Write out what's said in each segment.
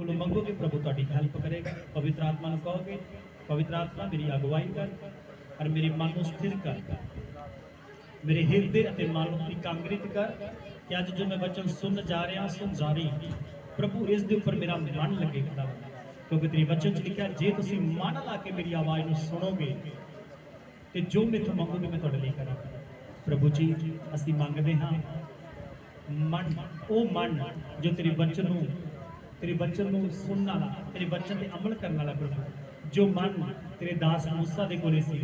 कोलों मंगोगे प्रभु तुहाडी हेल्प करेगा। पवित्र आत्मा नूं कहोगे पवित्र आत्मा मेरी अगुवाई कर और मेरे मन को स्थिर कर, मेरे हिरदे और मन को एकाग्रित कर कि अज जो मैं वचन सुन जा रहा सुन जा रही प्रभु इस दे उपर मेरा मन लगे खुदा, क्योंकि तेरे वचन च लिखा जे तुसीं मन ला के मेरी आवाज़ को सुनोगे तो जो मेथों मंगोगे मैं तुहाडे लई करांगा। प्रभु जी असीं मंगदे हां मन, वो मन जो तेरे वचन नूं सुनने वाला, तेरे वचन ते अमल करने वाला प्रभु, जो मन तेरे दास मूसा दे कोले सी,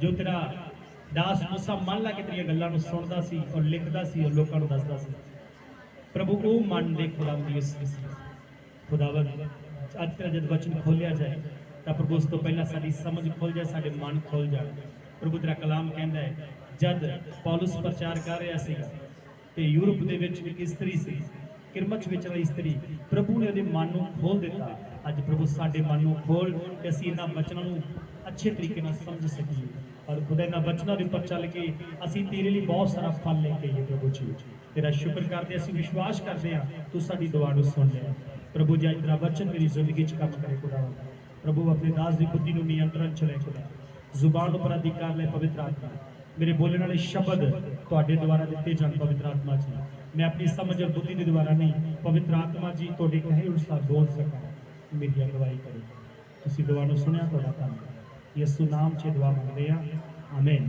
जो तेरा दास मूसा मन ला के तेरिया गल्लां नूं सुनदा सी और लिखदा सी और लोकां नूं दसदा सी प्रभु, वो मन दे खुदावंद दी खुदावंद अज तेरा जब वचन खोलिया जाए तो प्रभु उस तो पहला साडी समझ खोल जाए, साडे मन खोल जाए। प्रभु तेरा कलाम कहता है जब पौलुस प्रचार कर रहा सी ते यूरोप दे विच एक इस्त्री सी, किरमच विच दी इस्त्री, प्रभु ने उहदे मन नूं खोल दिता। अज प्रभु साडे मन नूं खोल कि असीं इन्हां वचनां नूं अच्छे तरीके नाल समझ सकीए और खुदा इन्हां वचनां दे उपर चल के असीं तेरे लिए बहुत सारा फल लेके आइए। प्रभु जी तेरा शुक्र करते, असीं विश्वास करते हैं तू साडी दुआ नूं सुन लिया। प्रभु जी अज तेरा वचन मेरी जिंदगी च काम करे खुदा, प्रभु अपने दास की बुद्धि को नियंत्रण च लै खुदा, जुबान पर अधिकार ले पवित्र आत्मा, मेरे बोलने वाले शब्द तुहाडे द्वारा दिते जान पवित्र आत्मा जी, मैं अपनी समझ और बुद्धि के द्वारा नहीं पवित्र आत्मा जी तुहाडे कहे अनुसार बोल सका, मेरी अगवाई करो। तुसीं दुआ नूं सुनिया तुहाडा धन्नवाद, यीशु नाम च दुआ मंगदे हां, आमीन।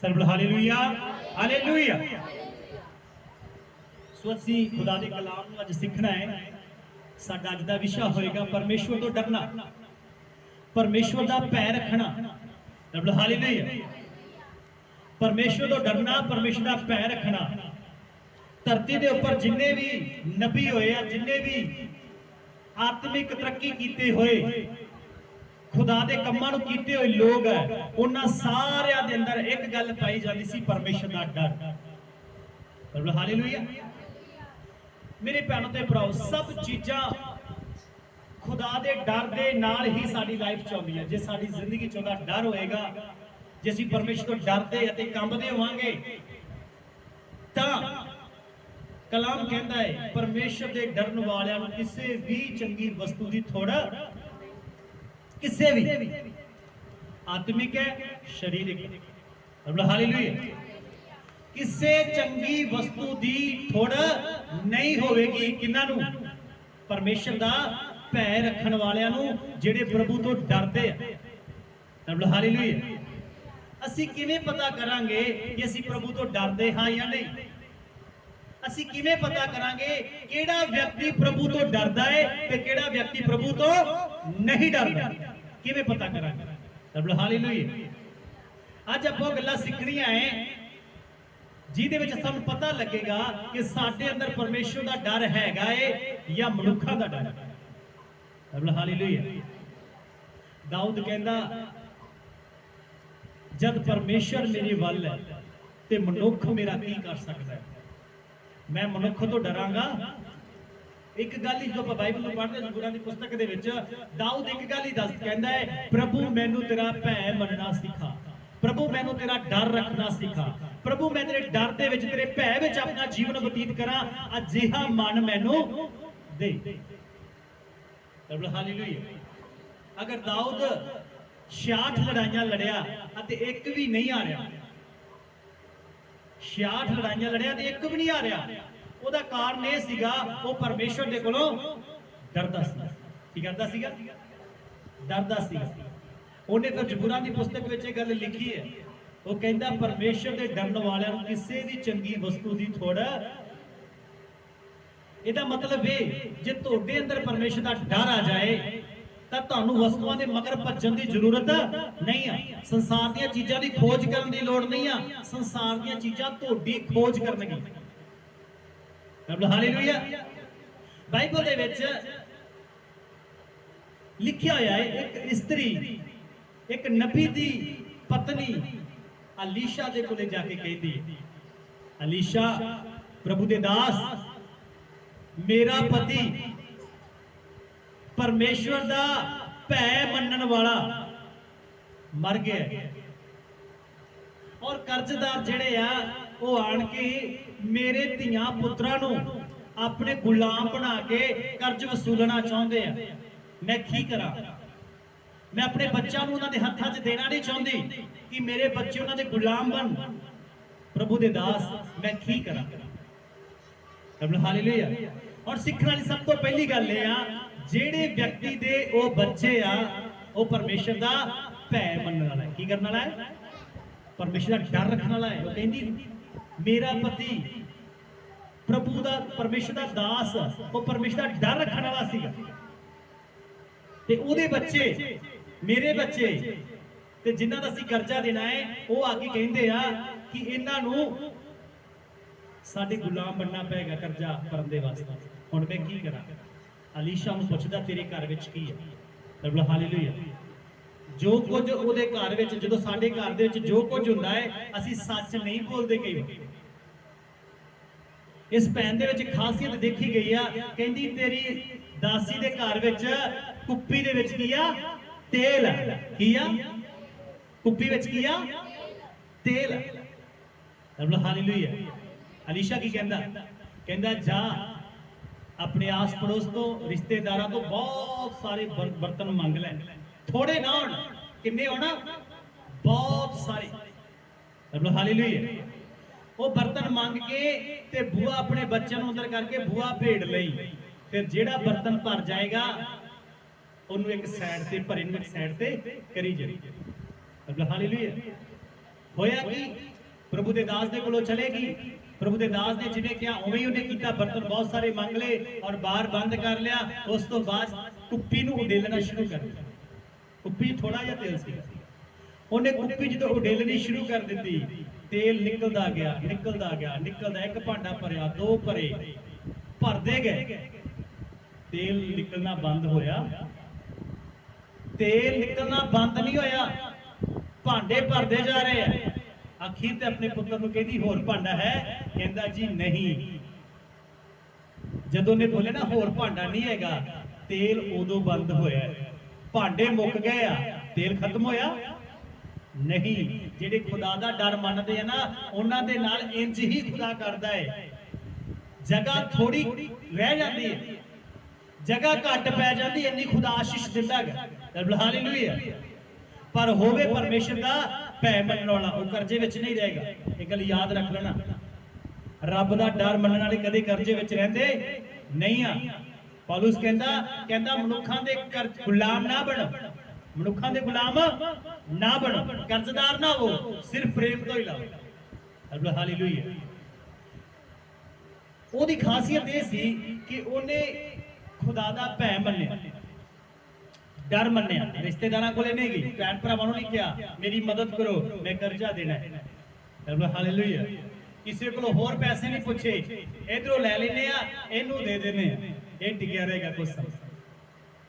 सर्व हालेलुया हालेलुया। सो असीं खुदा दे कलाम नूं अज सीखना है। साडा अज दा विषय होएगा परमेश्वर तो डरना, परमेश्वर का भय रखना। हालेलुया। परमेश्वर तो डरना, परमेश्वर का भय रखना। धरती के ऊपर जिन्ने भी नबी होए, जिन्ने भी आत्मिक तरक्की कीते हुए, खुदा के कामां नूं कीते हुए लोग है, उन्हां सारियां दे अंदर एक गल पाई जाती सी, परमेश्वर का डर। हालेलुया। मेरे भैनों ते भराओ, सब चीज़ां खुदा दे डर दे नाल ही साडी लाइफ च आउंदियां। जे साडी जिंदगी च उहदा डर होएगा, जे असीं परमेश्वर तो डरदे अते कंबदे होवांगे, तां कलाम कहता है परमेश्वर के डरन वालियां नूं किसी भी चंगी वस्तु की थोड़, किसी भी आत्मिक है शारीरिक, हालेलुया, किसी चंगी वस्तु की थोड़ नहीं होगी। किन्हां नूं? परमेश्वर का भय रखण वालियां नूं, जिहड़े प्रभु तो डरदे आ। हालेलुया। असीं किवें पता करांगे कि असीं प्रभु तो डरदे हां या नहीं? असीं किवें पता करांगे किहड़ा व्यक्ति प्रभु तो डरदा है ते किहड़ा व्यक्ति प्रभु तो नहीं डरदा? किवें पता करांगे? हालेलुया। अज आपां गल्लां सीखणीआं है जिहदे विच सानूं पता लगेगा कि साडे अंदर परमेश्वर का डर हैगा है या मनुक्खां दा डर है। हालेलुया। दाऊद कहंदा जद परमेश्वर मेरे वल है ते मनुख मेरा की कर सकता है? मैं मनुख तो डरांगा। एक गल ही जो बाइबल पढ़ते गुरां दी पुस्तक दे विच दाऊद एक गल ही दस कहंदा है, प्रभु मैनू तेरा भय मनना सिखा, प्रभु मैनू तेरा डर रखना सिखा, प्रभु मैं तेरे डर दे विच तेरे भय विच अपना जीवन बतीत करा, अजिहा मन मैनू दे। हालेलुया। अगर दाऊद 66 लड़ाइयां लड़िया अते एक भी नहीं आ रहा, 66 लड़ाइयां लड़िया ते एक भी नहीं आ रहा, ਉਹਦਾ ਕਾਰਨ ਇਹ ਸੀਗਾ ਉਹ ਪਰਮੇਸ਼ਵਰ ਦੇ ਕੋਲੋਂ ਡਰਦਾ ਸੀ। ਕੀ ਕਰਦਾ ਸੀਗਾ? ਡਰਦਾ ਸੀ। ਉਹਨੇ ਫਿਰ ਜ਼ਬੂਰਾਂ ਦੀ ਪੁਸਤਕ ਵਿੱਚ ਇਹ ਗੱਲ ਲਿਖੀ ਹੈ, ਉਹ ਕਹਿੰਦਾ ਪਰਮੇਸ਼ਵਰ ਦੇ ਡਰਨ ਵਾਲਿਆਂ ਨੂੰ ਕਿਸੇ ਵੀ ਚੰਗੀ ਵਸਤੂ ਦੀ ਥੋੜ। ਇਹਦਾ ਮਤਲਬ ਇਹ ਜੇ ਤੁਹਾਡੇ ਅੰਦਰ ਪਰਮੇਸ਼ਵਰ ਦਾ ਡਰ ਆ ਜਾਏ ਤਾਂ ਤੁਹਾਨੂੰ ਵਸਤੂਆਂ ਦੇ ਮਗਰ ਭੱਜਣ ਦੀ ਜ਼ਰੂਰਤ ਨਹੀਂ ਆ, ਸੰਸਾਰ ਦੀਆਂ ਚੀਜ਼ਾਂ ਦੀ ਖੋਜ ਕਰਨ ਦੀ ਲੋੜ ਨਹੀਂ ਆ, ਸੰਸਾਰ ਦੀਆਂ ਚੀਜ਼ਾਂ ਤੁਹਾਡੀ ਖੋਜ ਕਰਨਗੀਆਂ। हालेलुया। बाइबल दे विच लिखिया होया है एक स्त्री एक नबी दी पत्नी अलीशा दे कोले जाके कहती, अलीशा प्रभु दे दास मेरा पति परमेश्वर दा भय मनन वाला मर गया और कर्जदार जिहड़े आ वो आण के मेरे धियां पुत्रां नूं अपने गुलाम बना के कर्ज वसूलना चाहते हैं। मैं की करा? मैं अपने बच्चों को उन्होंने हत्थों च देना नहीं चाहती कि मेरे बच्चे उन्होंने गुलाम बन। प्रभु दे दास मैं की करा? हालेलुया। और सीखने वाली सब तो पहली गल ये आ, जेड़े व्यक्ति दे ओ बच्चे आ वो परमेश्वर दा भय मनने वाला है। की करने वाला है? परमेश्वर का डर रखने वाला है। वो कहती मेरा पति प्रभु दा परमेश्वर दा दास वो परमेश्वर दा डर रखने वाला सीगा ते ओदे बच्चे मेरे बच्चे ते जिन्हां दा असीं कर्जा देना है वो आके कहंदे आ कि इन्हां नूं साडे गुलाम बनना पेगा कर्जा भरन दे वास्ते। हुण मैं की करा? अलीशा नूं पुछदा तेरे घर विच की है? हालेलुया। जो कुछ ओदे घर विच जदों साडे घर दे विच जो कुछ हुंदा है असीं सच नहीं बोलदे कई वार। इस भैन दे विच खासियत देखी गई आ, कहंदी तेरी दासी दे घर विच कुप्पी दे विच की आ? तेल की आ? कुप्पी विच की आ? तेल। हालेलुया। अलीशा की कहंदा? कहंदा जा अपने आस पड़ोस तो रिश्तेदारों तो बहुत सारे बर्तन मंग ले, थोड़े ना होण, किन्ने होना? बहुत सारे। हालेलुया। वो बर्तन मंग के ते बुआ अपने बच्चों को अंदर करके बुआ भेड़ लई, फिर जेड़ा बर्तन भर जाएगा उन्होंने एक साइड से भरे एक साइड से करी जाए। हालेलुया। होया कि प्रभु दे दास दे कोलों चलेगी, प्रभु दे दास ने जिन्हें क्या उवें ही उन्हें कीता, बर्तन बहुत सारे मंग ले और बाहर बंद कर लिया। उस तो बाद कुप्पी नूं उडेलना शुरू कर दिया। कुप्पी थोड़ा जिहा तेल सी, उन्हें कुप्पी जो उडेलनी शुरू कर दी, तेल निकलता गया निकलता गया निकलता, एक भांडा भरिया, दो भरे, भरते गए, तेल निकलना बंद होया। तेल निकलना बंद नहीं होया, भांडे भरते जा रहे हैं। आखिर ते अपने पुत्र को कहती होर भांडा है? कहता जी नहीं। जदों ने बोले ना होर भांडा नहीं हैगा, तेल उदों बंद होया। भांडे मुक गए आ, तेल खत्म होया नहीं। जेडे खुदा दा डर मनते हैं ना उन्हां दे नाल इंज ही खुदा करदा है। जगह थोड़ी रह जाती है, जगह घट पै जाती, इन्नी खुदा आशीष दिंदा है। हालेलुया। पर होवे परमेश्वर दा भय मनण वाला, वो कर्जे विच नहीं रहेगा। एक गल याद रख लेना, रब दा डर मनण वाले कदे कर्जे विच रहिंदे नहीं आ। पौलुस कहंदा मनुखां दे गुलाम ना बनो, मनुखां दे गुलाम ना बनो, कर्जदार ना हो, सिर्फ प्रेम तो ही लाओ। हालेलुया। ओदी खासियत यह सी कि ओने खुदा दा भय मन्निया, डर मन्निया। रिश्तेदारां कोले नहीं गई, भैन भरावां नूं नहीं कहा मेरी मदद करो मैं कर्जा देना है। हालेलुया। किसी को होर पैसे नहीं पूछे, इधरों ले लेने आ, इनू दे देने, ये टिकिया रहेगा कुछ समय।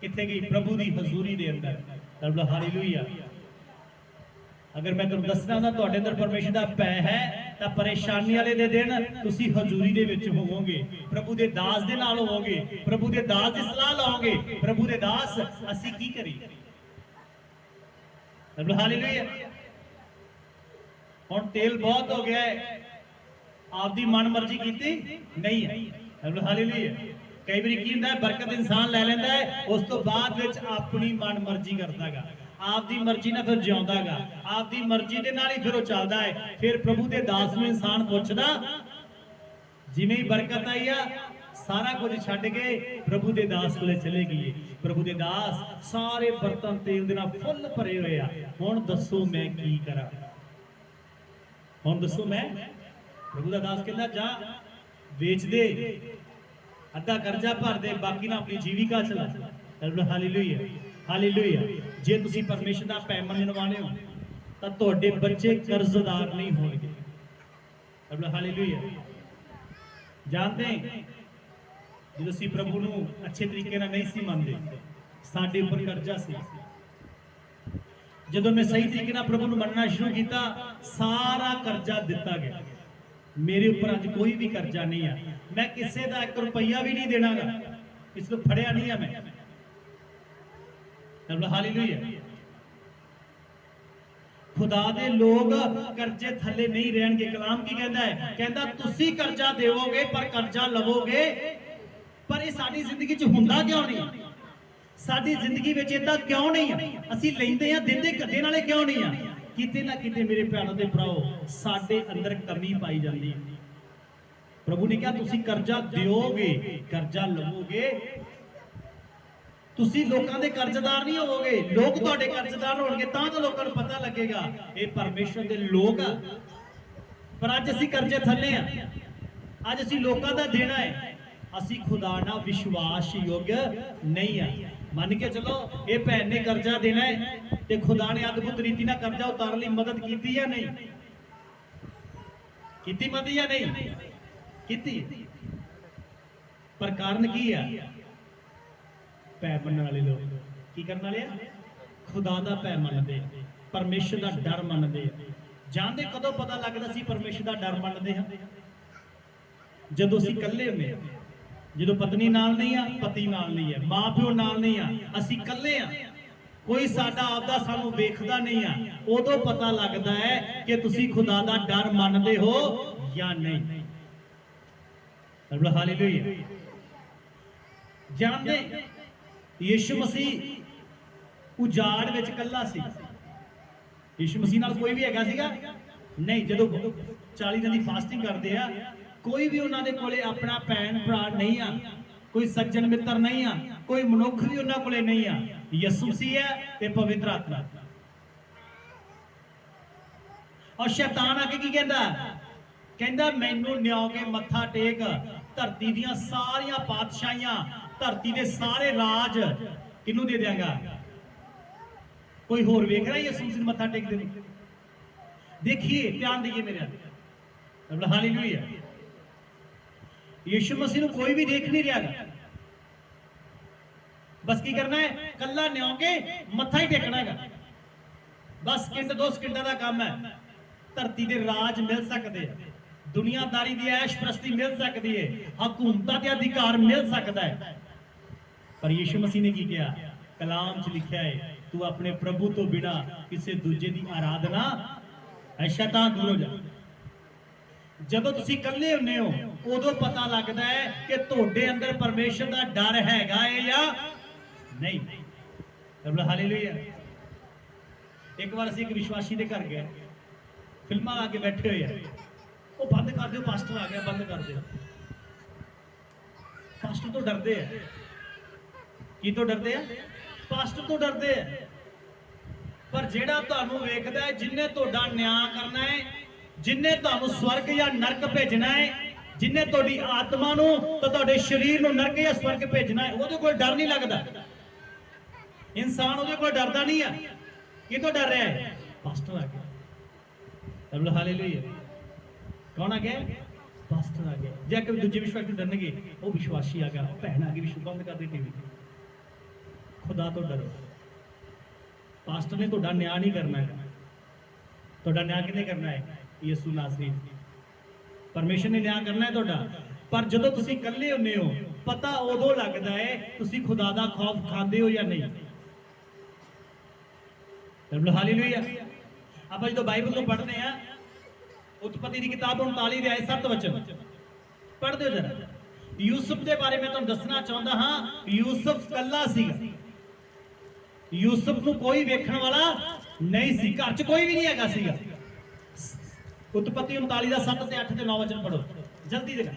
किथे गई? प्रभु की हजूरी दे अंदर। हालेलुया। अगर मैं तुहानूं दसना ना तुहाडे अंदर परमेश्वर दा भय है तां परेशानी वाले दे दिन तुसीं हजूरी दे विच होवोगे, प्रभु दे दास दे नाल होवोगे, प्रभु दे दास दी सलाह लओगे। प्रभु दे दास असीं की करिए? हालेलुया। हुण तेल बहुत हो गया है, आपदी मन मर्जी कीती नहीं है। हालेलुया। कई बार की हुंदा है बरकत इंसान ले लैंदा है, उस तो बाद विच अपनी मन मर्जी करदा गा, आपदी मर्जी ना फिर जिउंदा गा, आपदी मर्जी दे नाल ही फिर वो चलदा है। फिर प्रभु दे दास नूं इंसान पुछदा जिवें ही बरकत आई आ सारा कुछ छड्ड के प्रभु दे दास कोले चले गए। प्रभु दे दास सारे बर्तन तेल दे नाल फुੱਲ भरे होए आ। हुण दसो मैं की करा? हुण दसो मैं? प्रभु दा दास कहंदा जा बेच दे, अद्धा कर्जा भर दे, बाकी ना अपनी जीविका चला। हालेलुया। हालेलुया। जे तुसी परमेश्वर दा भय मनण वाले हो तां तुहाडे बच्चे कर्जदार नहीं होणगे। हालेलुया। जानते जो असीं प्रभु नूं अच्छे तरीके नाल नहीं सी मनदे, साडे उपर कर्जा सी। जदों मैं सही तरीके नाल प्रभु नूं मनना शुरू किया, सारा कर्जा दिता गया। मेरे ऊपर अज कोई भी कर्जा नहीं है, मैं किसी का 1 रुपया भी नहीं देना गा, किसी को फड़िया नहीं है मैं। हालेलुया। खुदा दे लोग कर्जे थले नहीं रहणगे। कलाम की कहता है? कहता तुसी कर्जा देवोगे पर कर्जा लवोगे पर ये साडी जिंदगी च हुंदा क्यों नहीं? साडी जिंदगी विच इदां क्यों नहीं है? असीं लैंदे आ दिंदे कदे नाले क्यों नहीं आ? किते ना किते मेरे भैणों ते भराओ साडे अंदर कमी पाई जाती है। प्रभु ने कहा तुसीं कर्जा दिओगे, कर्जा लवोगे, तुसीं लोकां दे कर्जदार नहीं होवोगे, लोग तुहाडे कर्जदार होणगे तां तो लोकां नूं पता लगेगा ये परमेश्वर दे लोग आ। पर अज असीं कर्जे थल्ले आ, अज असीं लोकां दा देना है, असीं खुदा नाल विश्वास योग्य नहीं आ। मन के चलो ये भैन ने कर्जा देना है ते खुदा ने अद्भुत रीति नाल कर्जा उतारन लई मदद कीती या नहीं कीती? मदद या नहीं कीती? पर कारण की है? भै मनण वाले लोग की करन वाले आ? खुदा दा भै मनदे, परमेश्वर दा डर मनदे। जानदे कदों पता लगदा सी परमेश्वर दा डर मनदे हां? जदों असीं कल्ले हुंदे आ, जदों पत्नी नाल नहीं आ, पति नाल नहीं है, मां प्यो नाल नहीं आ, असीं कल्ले आ, कोई साडा आपदा सानू वेखदा नहीं आ, उदों पता लगदा है कि तुसीं खुदा दा डर मनदे हो या नहीं। हालेलुया। जानदे यीशु मसीह उजाड़ विच कल्ला सी, यीशु मसीह नाल कोई भी हैगा सीगा नहीं। जदों 40 दिन दी फास्टिंग करदे आ, कोई भी उन्हां दे कोले अपना भैन भरा नहीं आ, कोई सज्जन मित्र नहीं आ, कोई मनुख भी उन्हां कोले नहीं आ। यीशु मसीह है ते पवित्र आत्मा। और शैतान आके की कहंदा? कहंदा मैनू न्याओ के मत्था टेक, धरती दियां सारियां पातशाहियां, धरती दे सारे राज किनू दे देंगा? कोई होर वेख रहा है यीशु मसीह मत्था टेक दे? देखिए, ध्यान दीजिए मेरे, हालेलुया। यीशु मसीह नूं कोई भी देख नहीं रहा, बस की करना है? कल्ला न्याओ के मत्था ही टेकना है, बस सेकंड 2 सेकंड का काम है। धरती के राज मिल सकते हैं, दुनियादारी की ऐश प्रस्ती मिल सकती है, हुकूमत के अधिकार मिल सकता है। पर यीशु मसीह ने की किया? कलाम च लिखा है तू अपने प्रभु तो बिना किसी दूजे की आराधना, शैतान दूर हो जा। जदों तुसीं कल्ले हुंदे हो उदों पता लगता है कि तुहाडे अंदर परमेश्वर का डर हैगा है या नहीं। हालेलुया। एक बार असीं एक विश्वासी के घर गए, फिल्मां आके बैठे हुए हैं, वो बंद कर दो, पास्टर आ गया, बंद कर दो। पास्टर तो डरते हैं, की तो डरते हैं? पास्टर तो डरते हैं। पर जेड़ा तुहानू वेखदा है, जिन्हें तुहाडा न्याय करना है, जिन्हें तुहानू स्वर्ग या नरक भेजना है, जिन्हें तुहाडी आत्मा नू तो तुहाडे शरीर नू नरक या स्वर्ग भेजना है, उहदे कोल डर नहीं लगदा। इंसान उहदे कोल डरदा नहीं है। कि तो डर रहा है? पास्टर आ गया। हालेलुया। कौन आ गया? पास्टर आ गया। जे कभी दूजे विश्वासी डरनगे, वो विश्वासी आ गया, भैन आ गई, विश्व बंद कर दी टीवी। खुदा तो डरो। पास्टर ने तुहाडा न्याय नहीं करना है, तुहाडा न्याय किहने करना है? यीशु नासरी। परमेश्वर ने न्याय करना है तुहाडा। पर जदों तुसीं इकल्ले हुंदे हो, पता उदों लगदा है तुसीं खुदा दा खौफ खांदे हो या नहीं। हालेलुया। आप जो बाइबल को पढ़ते हैं, उत्पत्ति की किताब 39 अध्याय 7 वचन पढ़ दो जरा। यूसुफ के बारे में तुहानू दसना चाहता हाँ, यूसुफ कल्ला सीगा, यूसुफ को कोई वेखण वाला नहीं सी, घर च कोई भी नहीं हैगा सीगा। उत्पत्ति 39 का 7 से 8 से 9 वचन पढ़ो जल्दी देना।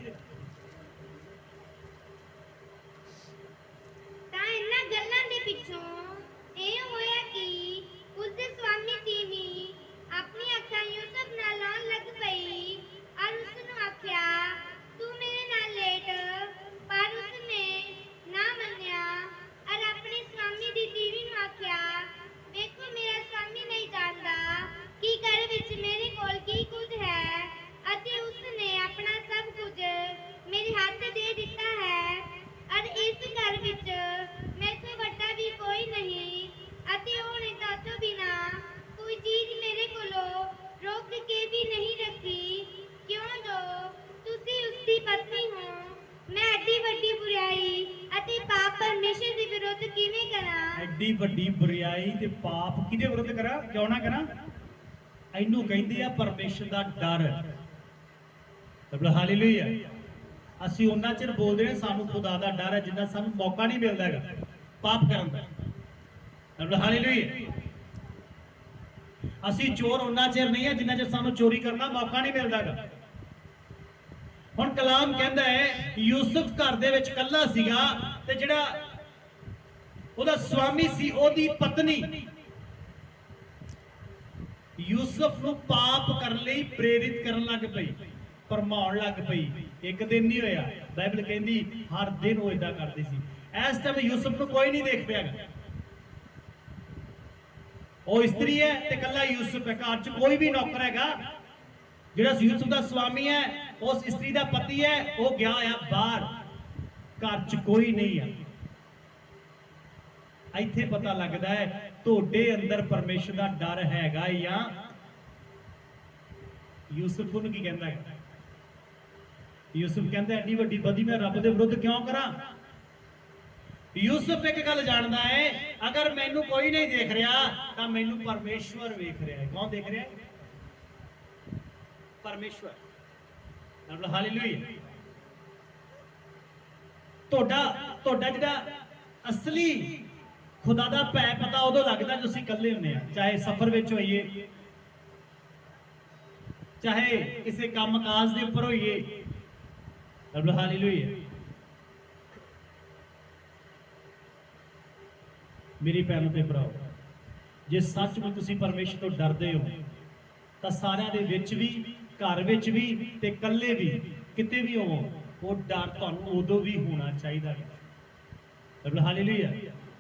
एडी वड्डी बुराई ते पाप किहदे विरुद्ध करा? क्यों ना करा? इनू कहंदे आ परमेश्वर दा डर। हालेलुया। ਅਸੀਂ ਉਹਨਾਂ ਚਿਰ ਬੋਲਦੇ ਨੇ ਸਾਨੂੰ ਖੁਦਾ ਦਾ ਡਰ ਹੈ ਜਿੰਨਾ ਸਾਨੂੰ ਮੌਕਾ ਨਹੀਂ ਮਿਲਦਾ ਹੈਗਾ ਪਾਪ ਕਰਨ ਦਾ। ਹਾਲੇਲੂਇਆ। ਅਸੀਂ ਚੋਰ ਉਹਨਾਂ ਚਿਰ ਨਹੀਂ ਹੈ ਜਿੰਨਾ ਚਿਰ ਸਾਨੂੰ ਚੋਰੀ ਕਰਨ ਦਾ ਮੌਕਾ ਨਹੀਂ ਮਿਲਦਾ ਹੈਗਾ। ਹੁਣ ਕਲਾਮ ਕਹਿੰਦਾ ਹੈ ਯੂਸਫ ਘਰ ਦੇ ਵਿੱਚ ਇਕੱਲਾ ਸੀਗਾ ਤੇ ਜਿਹੜਾ ਉਹਦਾ ਸਵਾਮੀ ਸੀ ਉਹਦੀ ਪਤਨੀ ਯੂਸਫ ਨੂੰ ਪਾਪ ਕਰਨ ਲਈ ਪ੍ਰੇਰਿਤ ਕਰਨ ਲੱਗ ਪਈ, ਭਰਮਾਉਣ ਲੱਗ ਪਈ। ਇੱਕ ਦਿਨ ਨਹੀਂ ਹੋਇਆ, ਬਾਈਬਲ ਕਹਿੰਦੀ ਹਰ ਦਿਨ ਉਹ ਇਦਾਂ ਕਰਦੀ ਸੀ। ਇਸ ਟਾਈਮ ਯੂਸਫ ਨੂੰ ਕੋਈ ਨਹੀਂ ਦੇਖ ਰਿਹਾ ਹੈਗਾ। ਉਹ ਇਸਤਰੀ ਹੈ ਤੇ ਇਕੱਲਾ ਯੂਸਫ ਹੈ, ਘਰ 'ਚ ਕੋਈ ਵੀ ਨੌਕਰ ਹੈਗਾ। ਜਿਹੜਾ ਯੂਸਫ ਦਾ ਸਵਾਮੀ ਹੈ ਉਸ ਇਸਤਰੀ ਦਾ ਪਤੀ ਹੈ, ਉਹ ਗਿਆ ਆ ਬਾਹਰ, ਘਰ 'ਚ ਕੋਈ ਨਹੀਂ ਹੈ। ਇੱਥੇ ਪਤਾ ਲੱਗਦਾ ਹੈ ਤੁਹਾਡੇ ਅੰਦਰ ਪਰਮੇਸ਼ਰ ਦਾ ਡਰ ਹੈਗਾ ਜਾਂ ਯੂਸਫ ਨੂੰ ਕੀ ਕਹਿੰਦਾ ਹੈ? ਯੂਸਫ ਕਹਿੰਦਾ ਐਡੀ ਵੱਡੀ ਬਦੀ ਮੈਂ ਰੱਬ ਦੇ ਵਿਰੁੱਧ ਕਿਉਂ ਕਰਾਂ? ਯੂਸਫ ਇੱਕ ਗੱਲ ਜਾਣਦਾ ਹੈ, ਅਗਰ ਮੈਨੂੰ ਕੋਈ ਨਹੀਂ ਦੇਖ ਰਿਹਾ ਤਾਂ ਮੈਨੂੰ ਪਰਮੇਸ਼ਵਰ ਵੇਖ ਰਿਹਾ ਹੈ। ਕੌਣ ਦੇਖ ਰਿਹਾ ਹੈ? ਪਰਮੇਸ਼ਵਰ। ਹਾਲੇਲੂਇਆ। ਤੁਹਾਡਾ ਜਿਹੜਾ ਅਸਲੀ ਖੁਦਾ ਦਾ ਭੈ ਪਤਾ ਉਦੋਂ ਲੱਗਦਾ ਜਦੋਂ ਅਸੀਂ ਇਕੱਲੇ ਹੁੰਦੇ ਆ, ਚਾਹੇ ਸਫ਼ਰ ਵਿੱਚ ਹੋਈਏ, ਚਾਹੇ ਕਿਸੇ ਕੰਮ ਕਾਜ ਦੇ ਉੱਪਰ ਹੋਈਏ। ਹਾਲੇਲੂਇਆ। ਮੇਰੀ ਭੈਣੋ ਤੇ ਭਰਾਓ, ਜੇ ਸੱਚਮੁੱਚ ਤੁਸੀਂ ਪਰਮੇਸ਼ਰ ਤੋਂ ਡਰਦੇ ਹੋ ਤਾਂ ਸਾਰਿਆਂ ਦੇ ਵਿੱਚ ਵੀ, ਘਰ ਵਿੱਚ ਵੀ ਤੇ ਇਕੱਲੇ ਵੀ, ਕਿਤੇ ਵੀ ਹੋ, ਉਹ ਡਰ ਤੁਹਾਨੂੰ ਉਦੋਂ ਵੀ ਹੋਣਾ ਚਾਹੀਦਾ ਹੈ। ਹਾਲੇਲੂਇਆ।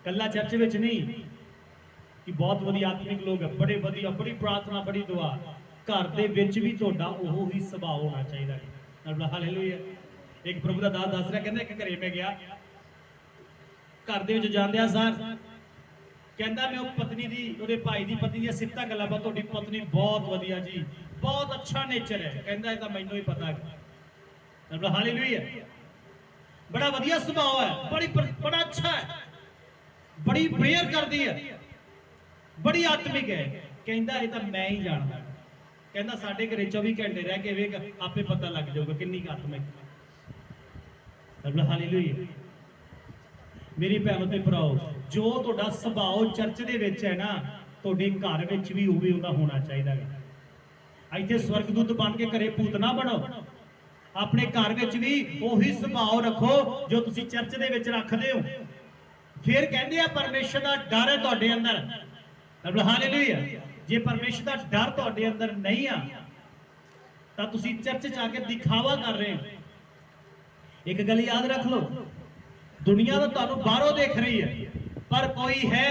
ਕੱਲਾ ਚਰਚ ਵਿੱਚ ਨਹੀਂ ਕਿ ਬਹੁਤ ਵਧੀਆ ਆਤਮਿਕ ਲੋਕ ਹੈ, ਬੜੇ ਵਧੀਆ, ਬੜੀ ਪ੍ਰਾਰਥਨਾ, ਬੜੀ ਦੁਆ, ਘਰ ਦੇ ਵਿੱਚ ਵੀ ਤੁਹਾਡਾ ਉਹ ਹੀ ਸੁਭਾਅ ਹੋਣਾ ਚਾਹੀਦਾ ਹੈ। ਹਾਲੇਲੂਇਆ। ਇੱਕ ਪ੍ਰਭੂ ਦਾ ਦਾਸ ਦੱਸ ਰਿਹਾ, ਕਹਿੰਦਾ ਇੱਕ ਘਰੇ ਮੈਂ ਗਿਆ, ਘਰ ਦੇ ਵਿੱਚ ਜਾਂਦਿਆਂ ਸਾਰ ਕਹਿੰਦਾ ਮੈਂ ਉਹ ਪਤਨੀ ਦੀ, ਉਹਦੇ ਭਾਈ ਦੀ ਪਤਨੀ ਦੀਆਂ ਸਿਫਤਾਂ ਗੱਲਾਂ, ਬਾ ਤੁਹਾਡੀ ਪਤਨੀ ਬਹੁਤ ਵਧੀਆ ਜੀ, ਬਹੁਤ ਅੱਛਾ ਨੇਚਰ ਹੈ। ਕਹਿੰਦਾ ਇਹ ਤਾਂ ਮੈਨੂੰ ਹੀ ਪਤਾ ਹੈ। ਹਾਲੇਲੂਇਆ। ਬੜਾ ਵਧੀਆ ਸੁਭਾਅ ਹੈ, ਬੜਾ ਅੱਛਾ ਹੈ, ਬੜੀ ਪ੍ਰੇਅਰ ਕਰਦੀ ਹੈ, ਬੜੀ ਆਤਮਿਕ ਹੈ। ਕਹਿੰਦਾ ਇਹ ਤਾਂ ਮੈਂ ਹੀ ਜਾਣਦਾ। ਕਹਿੰਦਾ ਸਾਡੇ ਘਰੇ 24 ਘੰਟੇ ਰਹਿ ਕੇ ਵੇਖ, ਆਪੇ ਪਤਾ ਲੱਗ ਜਾਊਗਾ ਕਿੰਨੀ ਆਤਮਿਕ। ਹਾਲੇਲੂਇਆ। ਮੇਰੀ ਭੈਣੋ ਤੇ ਭਰਾਓ, ਜੋ ਤੁਹਾਡਾ ਸੁਭਾਅ ਚਰਚ ਦੇ ਵਿੱਚ ਹੈ ਨਾ, ਤੁਹਾਡੇ ਘਰ ਵਿੱਚ ਵੀ ਉਹ ਵੀ ਉਹਦਾ ਹੋਣਾ ਚਾਹੀਦਾ ਹੈ। ਇੱਥੇ ਸਵਰਗਦੂਤ ਬਣ ਕੇ ਘਰੇ ਭੂਤ ਨਾ ਬਣੋ, ਆਪਣੇ ਘਰ ਵਿੱਚ ਵੀ ਉਹੀ ਸੁਭਾਅ ਰੱਖੋ ਜੋ ਤੁਸੀਂ ਚਰਚ ਦੇ ਵਿੱਚ ਰੱਖਦੇ ਹੋ। ਫਿਰ ਕਹਿੰਦੇ ਆ ਪਰਮੇਸ਼ਰ ਦਾ ਡਰ ਹੈ ਤੁਹਾਡੇ ਅੰਦਰ। ਹਾਲੇਲੂਇਆ। ਜੇ ਪਰਮੇਸ਼ਰ ਦਾ ਡਰ ਤੁਹਾਡੇ ਅੰਦਰ ਨਹੀਂ ਆ ਤਾਂ ਤੁਸੀਂ ਚਰਚ 'ਚ ਆ ਕੇ ਦਿਖਾਵਾ ਕਰ ਰਹੇ ਹੋ। ਇੱਕ ਗੱਲ ਯਾਦ ਰੱਖ ਲਓ, ਦੁਨੀਆ ਤਾਂ ਤੁਹਾਨੂੰ ਬਾਹਰੋਂ ਦੇਖ ਰਹੀ ਹੈ, ਪਰ ਕੋਈ ਹੈ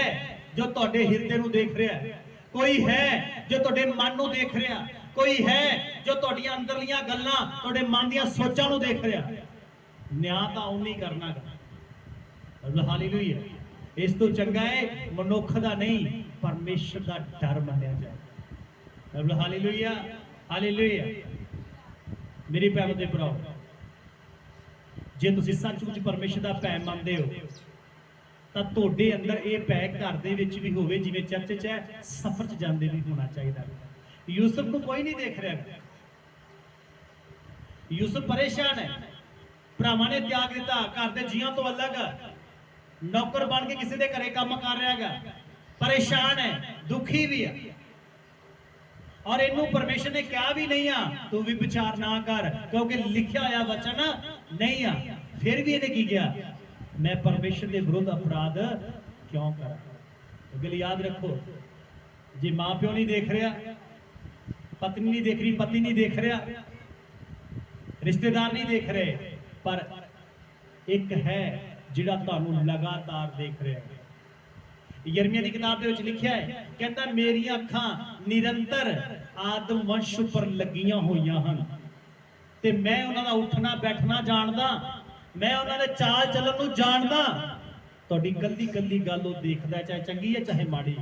ਜੋ ਤੁਹਾਡੇ ਹਿਰਦੇ ਨੂੰ ਦੇਖ ਰਿਹਾ ਹੈ, ਕੋਈ ਹੈ ਜੋ ਤੁਹਾਡੇ ਮਨ ਨੂੰ ਦੇਖ ਰਿਹਾ, ਕੋਈ ਹੈ ਜੋ ਤੁਹਾਡੀਆਂ ਅੰਦਰਲੀਆਂ ਗੱਲਾਂ, ਤੁਹਾਡੇ ਮਨ ਦੀਆਂ ਸੋਚਾਂ ਨੂੰ ਦੇਖ ਰਿਹਾ। ਨਿਆਂ ਤਾਂ ਉਹਨੇ ਕਰਨਾ। ਹਾਲੇਲੂਇਆ। ਇਸ ਤੋਂ ਚੰਗਾ ਹੈ ਮਨੁੱਖ ਦਾ ਨਹੀਂ, ਪਰਮੇਸ਼ਰ ਦਾ ਡਰ ਮੰਨਿਆ ਜਾਏ। ਹਾਲੇਲੂਇਆ। ਹਾਲੇਲੂਇਆ। ਮੇਰੀ ਭੈਣੋ ਤੇ ਭਰਾਓ, ਜੇ ਤੁਸੀਂ ਸੱਚਮੁੱਚ ਪਰਮੇਸ਼ਰ ਦਾ ਭੈ ਮੰਨਦੇ ਹੋ ਤਾਂ ਤੁਹਾਡੇ ਅੰਦਰ ਇਹ ਭੈ ਘਰ ਦੇ ਵਿੱਚ ਵੀ ਹੋਵੇ, ਜਿਵੇਂ ਚਰਚ 'ਚ ਹੈ, ਸਫ਼ਰ 'ਚ ਜਾਂਦੇ ਵੀ ਹੋਣਾ ਚਾਹੀਦਾ। ਯੂਸਫ ਨੂੰ ਕੋਈ ਨਹੀਂ ਦੇਖ ਰਿਹਾ। ਯੂਸਫ ਪਰੇਸ਼ਾਨ ਹੈ, ਭਰਾਵਾਂ ਨੇ ਤਿਆਗ ਦਿੱਤਾ, ਘਰ ਦੇ ਜੀਆਂ ਤੋਂ ਅਲੱਗ ਨੌਕਰ ਬਣ ਕੇ ਕਿਸੇ ਦੇ ਘਰੇ ਕੰਮ ਕਰ ਰਿਹਾ ਹੈਗਾ, ਪਰੇਸ਼ਾਨ ਹੈ, ਦੁਖੀ ਵੀ ਹੈ। ਔਰ ਇਹਨੂੰ ਪਰਮੇਸ਼ਰ ਨੇ ਕਿਹਾ ਵੀ ਨਹੀਂ ਆ ਤੂੰ ਵੀ ਵਿਚਾਰ ਨਾ ਕਰ, ਕਿਉਂਕਿ ਲਿਖਿਆ ਹੋਇਆ ਵਚਨ ਨਹੀਂ ਆ। ਫਿਰ ਵੀ ਇਹਨੇ ਕੀ ਕਿਹਾ, ਮੈਂ ਪਰਮੇਸ਼ਰ ਦੇ ਵਿਰੁੱਧ ਅਪਰਾਧ ਕਿਉਂ ਕਰਾਂ? ਇਹ ਗੱਲ ਯਾਦ ਰੱਖੋ, ਜੇ ਮਾਂ ਪਿਓ ਨਹੀਂ ਦੇਖ ਰਿਹਾ, ਪਤਨੀ ਨਹੀਂ ਦੇਖ ਰਹੀ, ਪਤੀ ਨਹੀਂ ਦੇਖ ਰਿਹਾ, ਰਿਸ਼ਤੇਦਾਰ ਨਹੀਂ ਦੇਖ ਰਹੇ, ਪਰ ਇੱਕ ਹੈ ਜਿਹੜਾ ਤੁਹਾਨੂੰ ਲਗਾਤਾਰ ਦੇਖ ਰਿਹਾ ਹੈ। ਯਰਮੀਆ ਦੀ ਕਿਤਾਬ ਦੇ ਵਿੱਚ ਲਿਖਿਆ ਹੈ, ਕਹਿੰਦਾ ਮੇਰੀਆਂ ਅੱਖਾਂ ਨਿਰੰਤਰ ਆਦਮ ਵੰਸ਼ ਉੱਪਰ ਲੱਗੀਆਂ ਹੋਈਆਂ ਹਨ ਤੇ ਮੈਂ ਉਹਨਾਂ ਦਾ ਉੱਠਣਾ ਬੈਠਣਾ ਜਾਣਦਾ, ਮੈਂ ਉਹਨਾਂ ਦੇ ਚਾਲ ਚੱਲਣ ਨੂੰ ਜਾਣਦਾ। ਤੁਹਾਡੀ ਕੱਲੀ ਕੱਲੀ ਗੱਲ ਉਹ ਦੇਖਦਾ, ਚਾਹੇ ਚੰਗੀ ਹੈ ਚਾਹੇ ਮਾੜੀ।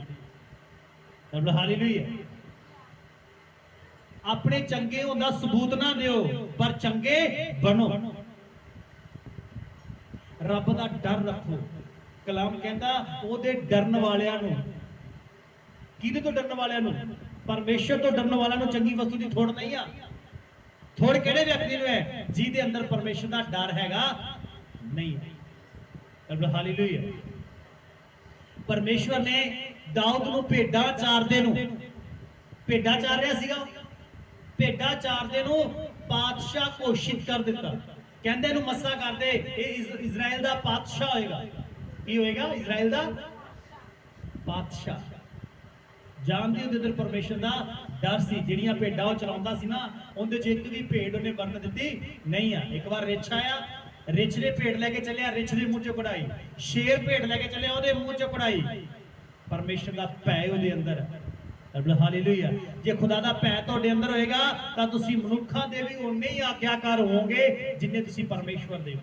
ਹਾਲੇਲੂਇਆ। ਆਪਣੇ ਚੰਗੇ ਹੋਣ ਦਾ ਸਬੂਤ ਨਾ ਦਿਓ, ਪਰ ਚੰਗੇ ਬਣੋ। ਰੱਬ ਦਾ ਡਰ ਰੱਖੋ। ਕਲਾਮ ਕਹਿੰਦਾ ਉਹਦੇ ਡਰਨ ਵਾਲਿਆਂ ਨੂੰ, ਕਿਹਦੇ ਤੋਂ ਡਰਨ ਵਾਲਿਆਂ ਨੂੰ? ਪਰਮੇਸ਼ਰ ਤੋਂ ਡਰਨ ਵਾਲਿਆਂ ਨੂੰ ਚੰਗੀ ਵਸਤੂ ਦੀ ਥੋੜ ਨਹੀਂ ਆ। ਥੋੜ ਕਿਹੜੇ ਵਿਅਕਤੀ ਨੂੰ ਹੈ ਜਿਹਦੇ ਅੰਦਰ ਪਰਮੇਸ਼ਰ ਦਾ ਡਰ ਹੈਗਾ ਨਹੀਂ ਹੈ। ਹਾਲੇਲੂਇਆ। ਪਰਮੇਸ਼ਵਰ ਨੇ ਦਾਊਦ ਨੂੰ ਭੇਡਾਂ ਚਾਰਦੇ ਨੂੰ, ਭੇਡਾਂ ਚਾਰ ਰਿਹਾ ਸੀਗਾ, ਭੇਡਾਂ ਚਾਰਦੇ ਨੂੰ ਪਾਤਸ਼ਾਹ ਘੋਸ਼ਿਤ ਕਰ ਦਿੱਤਾ। ਕਹਿੰਦੇ ਇਹਨੂੰ ਮੱਸਾ ਕਰਦੇ, ਇਹ ਇਜ਼ਰਾਈਲ ਦਾ ਪਾਤਸ਼ਾਹ ਹੋਏਗਾ। ਕੀ ਹੋਏਗਾ? ਇਜ਼ਰਾਈਲ ਦਾ ਪਾਤਸ਼ਾਹ। ਜਾਣਦੇ ਹੋ ਜਦੋਂ ਪਰਮੇਸ਼ਰ ਦਾ ਡਰ ਸੀ, ਜਿਹੜੀਆਂ ਭੇਡਾਂ ਉਹ ਚਲਾਉਂਦਾ ਸੀ ਨਾ, ਉਹਦੇ ਚ ਇੱਕ ਵੀ ਭੇਡ ਉਹਨੇ ਵਰਨ ਦਿੱਤੀ ਨਹੀਂ ਆ। ਇੱਕ ਵਾਰ ਰਿਛ ਆਇਆ, ਰਿਛ ਨੇ ਭੇਡ ਲੈ ਕੇ ਚੱਲਿਆ, ਰਿਛ ਦੇ ਮੂੰਹ ਚੋਂ ਕਢਾਈ। ਸ਼ੇਰ ਭੇਡ ਲੈ ਕੇ ਚੱਲਿਆ, ਉਹਦੇ ਮੂੰਹ ਚੋਂ ਕਢਾਈ। ਪਰਮੇਸ਼ਰ ਦਾ ਭੈ ਉਹਦੇ ਅੰਦਰ। ਹਾਲੇਲੂਇਆ। ਜੇ ਖੁਦਾ ਦਾ ਭੈ ਤੁਹਾਡੇ ਅੰਦਰ ਹੋਏਗਾ ਤਾਂ ਤੁਸੀਂ ਮਨੁੱਖਾਂ ਦੇ ਵੀ ਉਨੇ ਹੀ ਆਗਿਆਕਾਰ ਹੋਵੋਗੇ ਜਿੰਨੇ ਤੁਸੀਂ ਪਰਮੇਸ਼ਵਰ ਦੇ।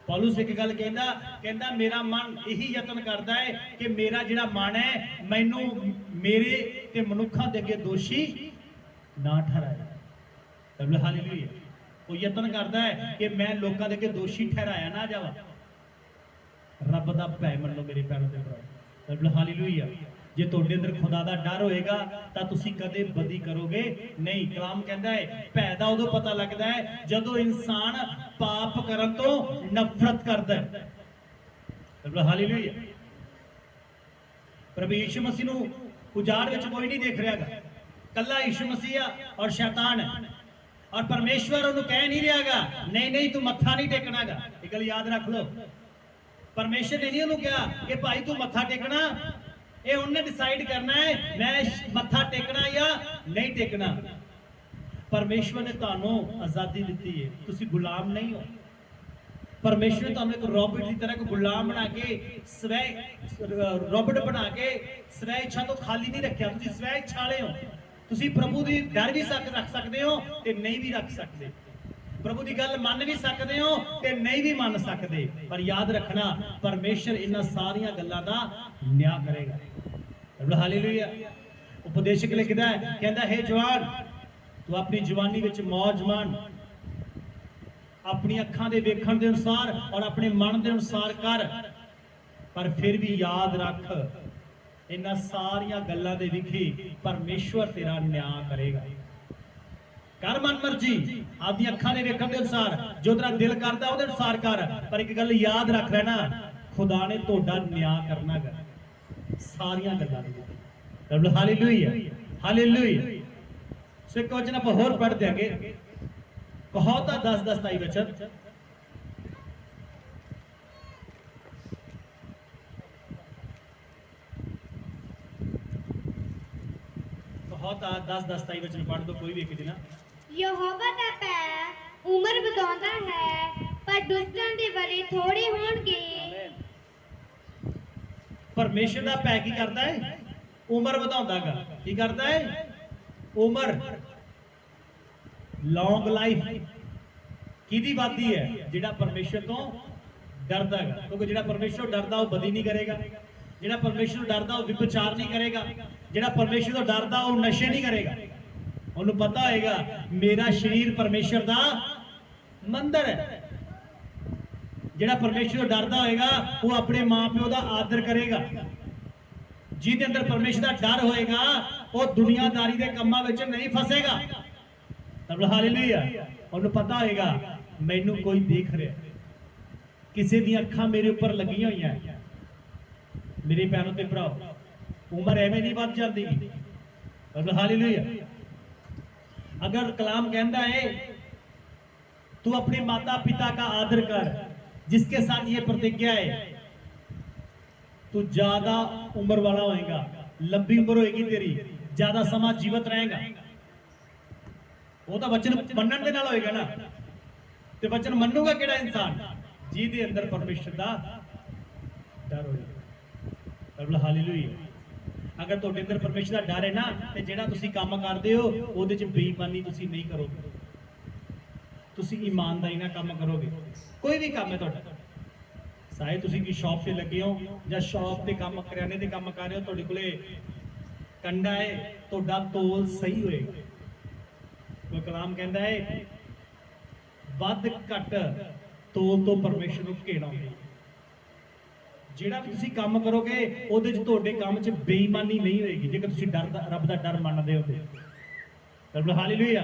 ਪੌਲੁਸ ਇੱਕ ਗੱਲ ਕਹਿੰਦਾ ਮੇਰਾ ਮਨ ਇਹੀ ਯਤਨ ਕਰਦਾ ਹੈ ਕਿ ਮੇਰਾ ਜਿਹੜਾ ਮਨ ਹੈ ਮੈਨੂੰ ਮੇਰੇ ਤੇ ਮਨੁੱਖਾਂ ਦੇ ਅੱਗੇ ਦੋਸ਼ੀ ਨਾ ਠਹਿਰਾਏ। ਹਾਲੇਲੂਇਆ। ਉਹ ਯਤਨ ਕਰਦਾ ਹੈ ਕਿ ਮੈਂ ਲੋਕਾਂ ਦੇ ਅੱਗੇ ਦੋਸ਼ੀ ਠਹਿਰਾਇਆ ਨਾ ਜਾਵਾਂ। ਰੱਬ ਦਾ ਭੈ ਮੰਨੋ ਮੇਰੇ ਭੈਣੋ ਤੇ ਭਰਾਓ। ਹਾਲੇਲੂਇਆ। ਜੇ ਤੁਹਾਡੇ ਅੰਦਰ ਖੁਦਾ ਦਾ ਡਰ ਹੋਏਗਾ ਤਾਂ ਤੁਸੀਂ ਕਦੇ ਬਦੀ ਕਰੋਗੇ ਨਹੀਂ। ਕਲਾਮ ਕਹਿੰਦਾ ਹੈ ਭੈ ਦਾ ਉਦੋਂ ਪਤਾ ਲੱਗਦਾ ਹੈ ਜਦੋਂ ਇਨਸਾਨ ਪਾਪ ਕਰਨ ਤੋਂ ਨਫ਼ਰਤ ਕਰਦਾ ਹੈ। ਹਾਲੇਲੂਇਆ। ਪ੍ਰਭੂ ਯਿਸੂ ਮਸੀਹ ਨੂੰ ਉਜਾੜ ਵਿੱਚ ਕੋਈ ਨਹੀਂ ਦੇਖ ਰਿਹਾਗਾ, ਕੱਲਾ ਯਿਸੂ ਮਸੀਹ ਆ ਔਰ ਸ਼ੈਤਾਨ ਹੈ। ਔਰ ਪਰਮੇਸ਼ਵਰ ਉਹਨੂੰ ਕਹਿ ਨਹੀਂ ਰਿਹਾਗਾ ਨਹੀਂ ਨਹੀਂ ਤੂੰ ਮੱਥਾ ਨਹੀਂ ਟੇਕਣਾਗਾ। ਇਹ ਗੱਲ ਯਾਦ ਰੱਖ ਲਓ। ਪਰਮੇਸ਼ਰ ਨੇ ਨਹੀਂ ਉਹਨੂੰ ਕਿਹਾ ਕਿ ਭਾਈ ਤੂੰ ਮੱਥਾ ਟੇਕਣਾ, ਇਹ ਉਹਨੇ ਡਿਸਾਈਡ ਕਰਨਾ ਹੈ ਮੈਂ ਮੱਥਾ ਟੇਕਣਾ ਜਾਂ ਨਹੀਂ ਟੇਕਣਾ। ਪਰਮੇਸ਼ਵਰ ਨੇ ਤੁਹਾਨੂੰ ਆਜ਼ਾਦੀ ਦਿੱਤੀ ਹੈ, ਤੁਸੀਂ ਗੁਲਾਮ ਨਹੀਂ ਹੋ। ਪਰਮੇਸ਼ਵਰ ਨੇ ਤੁਹਾਨੂੰ ਇੱਕ ਰੋਬੋਟ ਦੀ ਤਰ੍ਹਾਂ ਇੱਕ ਗੁਲਾਮ ਬਣਾ ਕੇ ਸਵੈ ਰੋਬੋਟ ਬਣਾ ਕੇ ਸਵੈ ਇੱਛਾ ਤੋਂ ਖਾਲੀ ਨਹੀਂ ਰੱਖਿਆ। ਤੁਸੀਂ ਸਵੈ ਇੱਛਾ ਵਾਲੇ ਹੋ। ਤੁਸੀਂ ਪ੍ਰਭੂ ਦੀ ਡਰ ਵੀ ਰੱਖ ਸਕਦੇ ਹੋ ਤੇ ਨਹੀਂ ਵੀ ਰੱਖ ਸਕਦੇ। ਪ੍ਰਭੂ ਦੀ ਗੱਲ ਮੰਨ ਵੀ ਸਕਦੇ ਹੋ ਤੇ ਨਹੀਂ ਵੀ ਮੰਨ ਸਕਦੇ। ਪਰ ਯਾਦ ਰੱਖਣਾ ਪਰਮੇਸ਼ਰ ਇਹਨਾਂ ਸਾਰੀਆਂ ਗੱਲਾਂ ਦਾ ਨਿਆਂ ਕਰੇਗਾ। ਹਾਲੇਲੂਇਆ। ਉਪਦੇਸ਼ਕ ਲਿਖਦਾ ਹੈ, ਕਹਿੰਦਾ ਹੈ ਜਵਾਨ ਤੂੰ ਆਪਣੀ ਜਵਾਨੀ ਵਿੱਚ ਮੌਜ ਮਾਣ, ਆਪਣੀ ਅੱਖਾਂ ਦੇ ਵੇਖਣ ਦੇ ਅਨੁਸਾਰ ਔਰ ਆਪਣੇ ਮਨ ਦੇ ਅਨੁਸਾਰ ਕਰ, ਪਰ ਫਿਰ ਵੀ ਯਾਦ ਰੱਖ ਇਹਨਾਂ ਸਾਰੀਆਂ ਗੱਲਾਂ ਦੇ ਵਿਖੇ ਪਰਮੇਸ਼ਵਰ ਤੇਰਾ ਨਿਆਂ ਕਰੇਗਾ। ਕਰ ਮਨ ਮਰਜੀ, ਆਪਦੀ ਅੱਖਾਂ ਦੇ ਵੇਖਣ ਦੇ ਅਨੁਸਾਰ, ਜੋ ਤੇਰਾ ਦਿਲ ਕਰਦਾ ਉਹਦੇ ਅਨੁਸਾਰ ਕਰ, ਪਰ ਇੱਕ ਗੱਲ ਯਾਦ ਰੱਖ ਲੈਣਾ ਖੁਦਾ ਨੇ ਤੁਹਾਡਾ ਨਿਆਂ ਕਰਨਾ ਗਾ ਸਾਰੀਆਂ ਗੱਲਾਂ ਦੇ ਵਿੱਚ। ਹਾਲੇਲੂਇਆ। ਹਾਲੇਲੂਇਆ। ਸੋ ਇੱਕ ਵਚਨ ਆਪਾਂ ਹੋਰ ਪੜ੍ਹ ਦਿਆਂਗੇ, ਕਹਾਵਤਾਂ 10:27 ਵਚਨ। ਕਹਾਵਤਾਂ 10:27 ਵਚਨ ਪੜ੍ਹ ਦੋ ਕੋਈ ਵੀ ਇੱਕ ਦਿਨ। ਯਹੋਵਾ ਦਾ ਭੈ ਉਮਰ ਵਧਾਉਂਦਾ ਹੈ, ਪਰ ਦੁਸ਼ਟਾਂ ਦੇ ਵਰੇ ਥੋੜੇ ਹੋਣਗੇ। ਪਰਮੇਸ਼ਰ ਦਾ ਭੈ ਕੀ ਕਰਦਾ ਹੈ? ਉਮਰ ਵਧਾਉਂਦਾਗਾ। ਕੀ ਕਰਦਾ ਹੈ? ਉਮਰ, ਲੌਂਗ ਲਾਈਫ ਕਿਹਦੀ ਵੱਧਦੀ ਹੈ? ਜਿਹੜਾ ਪਰਮੇਸ਼ਰ ਤੋਂ ਡਰਦਾ ਹੈ। ਕਿਉਂਕਿ ਜਿਹੜਾ ਪਰਮੇਸ਼ਰ ਤੋਂ ਡਰਦਾ ਉਹ ਬਦੀ ਨਹੀਂ ਕਰੇਗਾ, ਜਿਹੜਾ ਪਰਮੇਸ਼ਰ ਤੋਂ ਡਰਦਾ ਉਹ ਵਿਭਚਾਰ ਨਹੀਂ ਕਰੇਗਾ, ਜਿਹੜਾ ਪਰਮੇਸ਼ਰ ਤੋਂ ਡਰਦਾ ਉਹ ਨਸ਼ੇ ਨਹੀਂ ਕਰੇਗਾ। ਉਹਨੂੰ ਪਤਾ ਹੋਏਗਾ ਮੇਰਾ ਸਰੀਰ ਪਰਮੇਸ਼ਰ ਦਾ ਮੰਦਰ ਹੈ। ਜਿਹੜਾ ਪਰਮੇਸ਼ਰ ਤੋਂ ਡਰਦਾ ਹੋਏਗਾ ਉਹ ਆਪਣੇ ਮਾਂ-ਪਿਓ ਦਾ ਆਦਰ ਕਰੇਗਾ। ਜਿਹਦੇ ਅੰਦਰ ਪਰਮੇਸ਼ਰ ਦਾ ਡਰ ਹੋਏਗਾ ਉਹ ਦੁਨੀਆਦਾਰੀ ਦੇ ਕੰਮਾਂ ਵਿੱਚ ਨਹੀਂ ਫਸੇਗਾ। ਹਾਲੇਲੂਇਆ। ਉਹਨੂੰ ਪਤਾ ਹੋਏਗਾ ਮੈਨੂੰ ਕੋਈ ਦੇਖ ਰਿਹਾ, ਕਿਸੇ ਦੀਆਂ ਅੱਖਾਂ ਮੇਰੇ ਉੱਪਰ ਲੱਗੀਆਂ ਹੋਈਆਂ। ਮੇਰੇ ਭੈਣੋ ਤੇ ਭਰਾਓ, ਉਮਰ ਐਵੇਂ ਨਹੀਂ ਵੱਧ ਜਾਂਦੀ। ਹਾਲੇਲੂਇਆ। अगर कलाम कहता है तू अपने माता पिता का आदर कर, जिसके साथ ये प्रतिज्ञा है तू ज्यादा उम्र वाला होएगा, लंबी उम्र होएगी तेरी, ज्यादा समा जीवित रहेगा। वो तो वचन मनन दे नाल होएगा ना। ते वचन मनूगा केड़ा इंसान? जिहदे अंदर परमेश्वर दा डर होएगा। हालेलुया। अगर तुहाडे अंदर परमेश्वर का डर है ना तो जिहड़ा तुसीं काम करदे हो उहदे च बेईमानी तुसीं नहीं करोगे, तुसीं ईमानदारी नाल काम करोगे। कोई भी काम है तुहाडा, चाहे तुसीं की शॉप ते लगे हो जां शॉप ते काम करियाने दे काम कर रहे हो, तुहाडे कोले कंडा है, तुहाडा तोल सही होएगा। कोई कलाम कहता है वध घट तोल तो परमेश्वर नूं घेड़ा होंदा। ਜਿਹੜਾ ਵੀ ਤੁਸੀਂ ਕੰਮ ਕਰੋਗੇ ਉਹਦੇ 'ਚ ਤੁਹਾਡੇ ਕੰਮ 'ਚ ਬੇਈਮਾਨੀ ਨਹੀਂ ਹੋਏਗੀ, ਜੇਕਰ ਤੁਸੀਂ ਰਬ ਦਾ ਡਰ ਮੰਨਦੇ ਹੋ ਤੇ। ਹਾਲੇਲੂਇਆ।